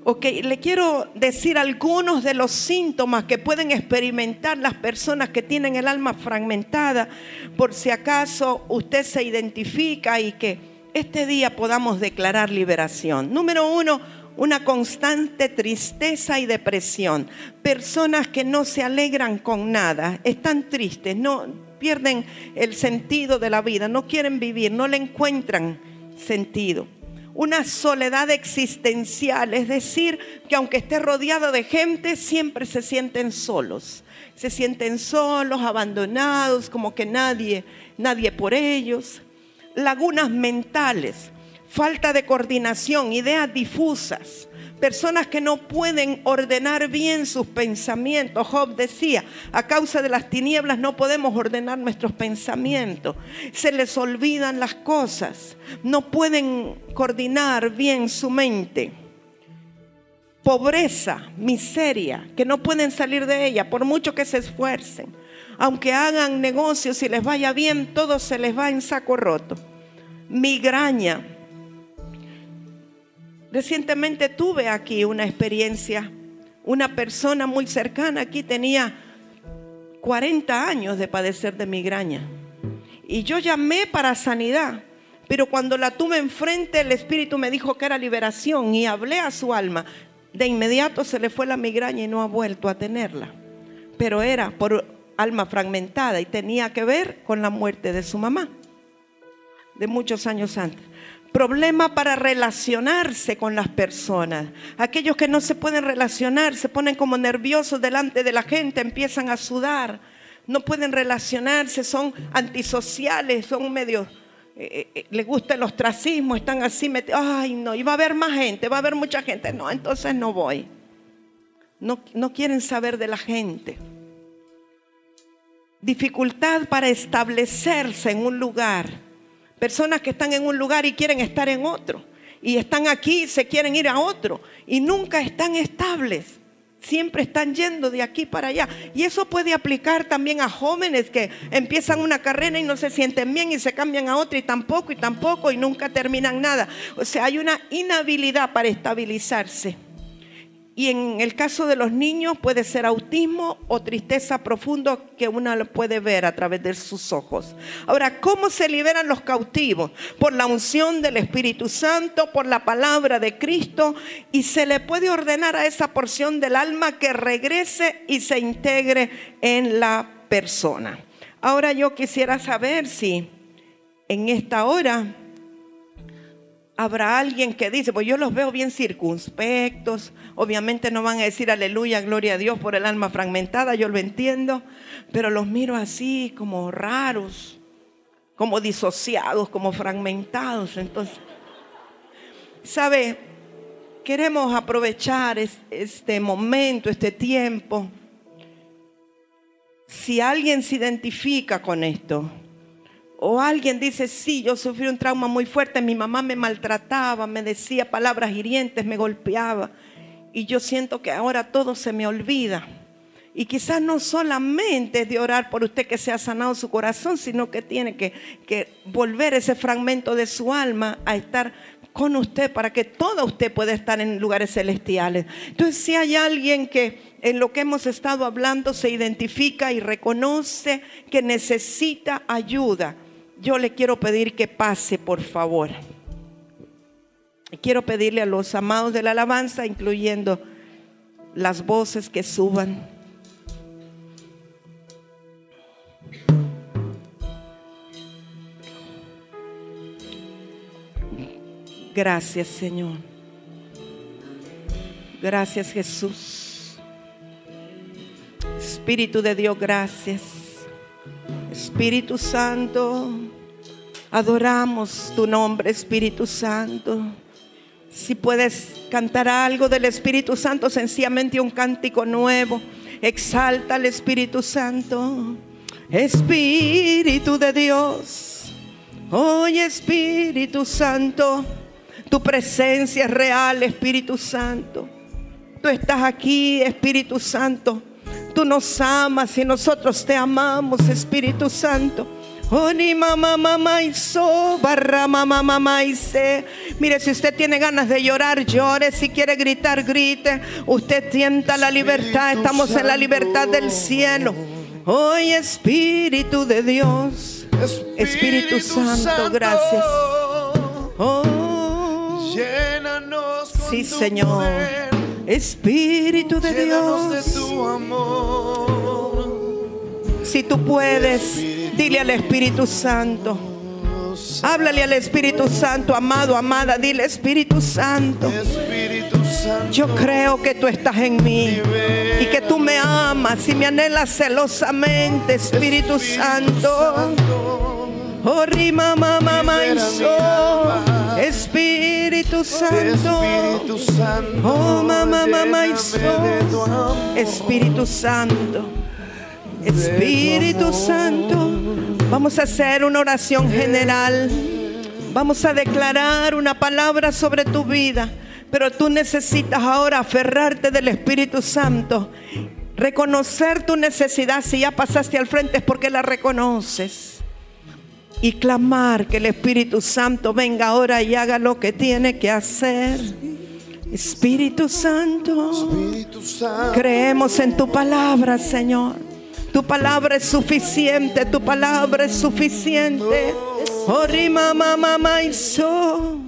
A: Ok, le quiero decir algunos de los síntomas que pueden experimentar las personas que tienen el alma fragmentada, por si acaso usted se identifica y que este día podamos declarar liberación. Número 1, una constante tristeza y depresión. Personas que no se alegran con nada, están tristes, no pierden el sentido de la vida, no quieren vivir, no le encuentran sentido. Una soledad existencial, es decir, que aunque esté rodeado de gente, siempre se sienten solos. Se sienten solos, abandonados, como que nadie por ellos. Lagunas mentales, falta de coordinación, ideas difusas. Personas que no pueden ordenar bien sus pensamientos. Job decía, a causa de las tinieblas no podemos ordenar nuestros pensamientos. Se les olvidan las cosas. No pueden coordinar bien su mente. Pobreza, miseria, que no pueden salir de ella por mucho que se esfuercen. Aunque hagan negocios y les vaya bien, todo se les va en saco roto. Migraña. Recientemente tuve aquí una experiencia, una persona muy cercana aquí tenía 40 años de padecer de migraña. Y yo llamé para sanidad, pero cuando la tuve enfrente, el Espíritu me dijo que era liberación y hablé a su alma. De inmediato se le fue la migraña y no ha vuelto a tenerla. Pero era por alma fragmentada y tenía que ver con la muerte de su mamá, de muchos años antes. Problema para relacionarse con las personas. Aquellos que no se pueden relacionar, se ponen como nerviosos delante de la gente, empiezan a sudar, no pueden relacionarse, son antisociales, son medios, les gusta el ostracismo, están así metidos. Ay, no, y va a haber más gente, va a haber mucha gente. No, entonces no voy. No quieren saber de la gente. Dificultad para establecerse en un lugar. Personas que están en un lugar y quieren estar en otro. Y están aquí y se quieren ir a otro. Y nunca están estables. Siempre están yendo de aquí para allá. Y eso puede aplicar también a jóvenes que empiezan una carrera y no se sienten bien y se cambian a otra y tampoco y nunca terminan nada. O sea, hay una inhabilidad para estabilizarse. Y en el caso de los niños puede ser autismo o tristeza profunda que uno lo puede ver a través de sus ojos. Ahora, ¿cómo se liberan los cautivos? Por la unción del Espíritu Santo, por la palabra de Cristo, y se le puede ordenar a esa porción del alma que regrese y se integre en la persona. Ahora yo quisiera saber si en esta hora habrá alguien que dice, pues yo los veo bien circunspectos, obviamente no van a decir aleluya, gloria a Dios por el alma fragmentada, yo lo entiendo, pero los miro así como raros, como disociados, como fragmentados. Entonces, ¿sabe? Queremos aprovechar este momento, este tiempo. Si alguien se identifica con esto, o alguien dice, sí, yo sufrí un trauma muy fuerte, mi mamá me maltrataba, me decía palabras hirientes, me golpeaba, y yo siento que ahora todo se me olvida. Y quizás no solamente es de orar por usted que sea sanado su corazón, sino que tiene que volver ese fragmento de su alma a estar con usted para que toda usted pueda estar en lugares celestiales. Entonces, si hay alguien que en lo que hemos estado hablando se identifica y reconoce que necesita ayuda, yo le quiero pedir que pase, por favor. Quiero pedirle a los amados de la alabanza, incluyendo las voces, que suban. Gracias, Señor. Gracias, Jesús. Espíritu de Dios, gracias. Espíritu Santo, adoramos tu nombre, Espíritu Santo. Si puedes cantar algo del Espíritu Santo, sencillamente un cántico nuevo, exalta al Espíritu Santo. Espíritu de Dios, hoy Espíritu Santo, tu presencia es real, Espíritu Santo. Tú estás aquí, Espíritu Santo. Tú nos amas y nosotros te amamos, Espíritu Santo. Oni mamá mamá y so barra mamá mamá y se. Mire, si usted tiene ganas de llorar, llore. Si quiere gritar, grite. Usted sienta la libertad. Estamos en la libertad del cielo. Hoy Espíritu de Dios, Espíritu Santo, gracias. Oh,
B: llénanos con
A: sí,
B: tu
A: Señor.
B: poder.
A: Espíritu de
B: Llénanos
A: Dios.
B: de tu amor.
A: Si tú puedes, dile al Espíritu Santo. Háblale al Espíritu Santo, amado, amada. Dile, Espíritu Santo,
B: Espíritu Santo,
A: yo creo que tú estás en mí y que tú me amas y me anhelas celosamente, Espíritu Santo. Oh, rima, mamá, Espíritu Santo.
B: Espíritu Santo,
A: Oh, mamá, mamá,
B: lléname de tu amor.
A: Espíritu Santo. Espíritu Santo, vamos a hacer una oración general. Vamos a declarar una palabra sobre tu vida. Pero tú necesitas ahora aferrarte del Espíritu Santo. Reconocer tu necesidad. Si ya pasaste al frente es porque la reconoces. Y clamar que el Espíritu Santo venga ahora y haga lo que tiene que hacer. Espíritu Santo,
B: Espíritu Santo,
A: creemos en tu palabra, Señor. Tu palabra es suficiente, tu palabra es suficiente. Oh, rima, mamá, mamá, y so.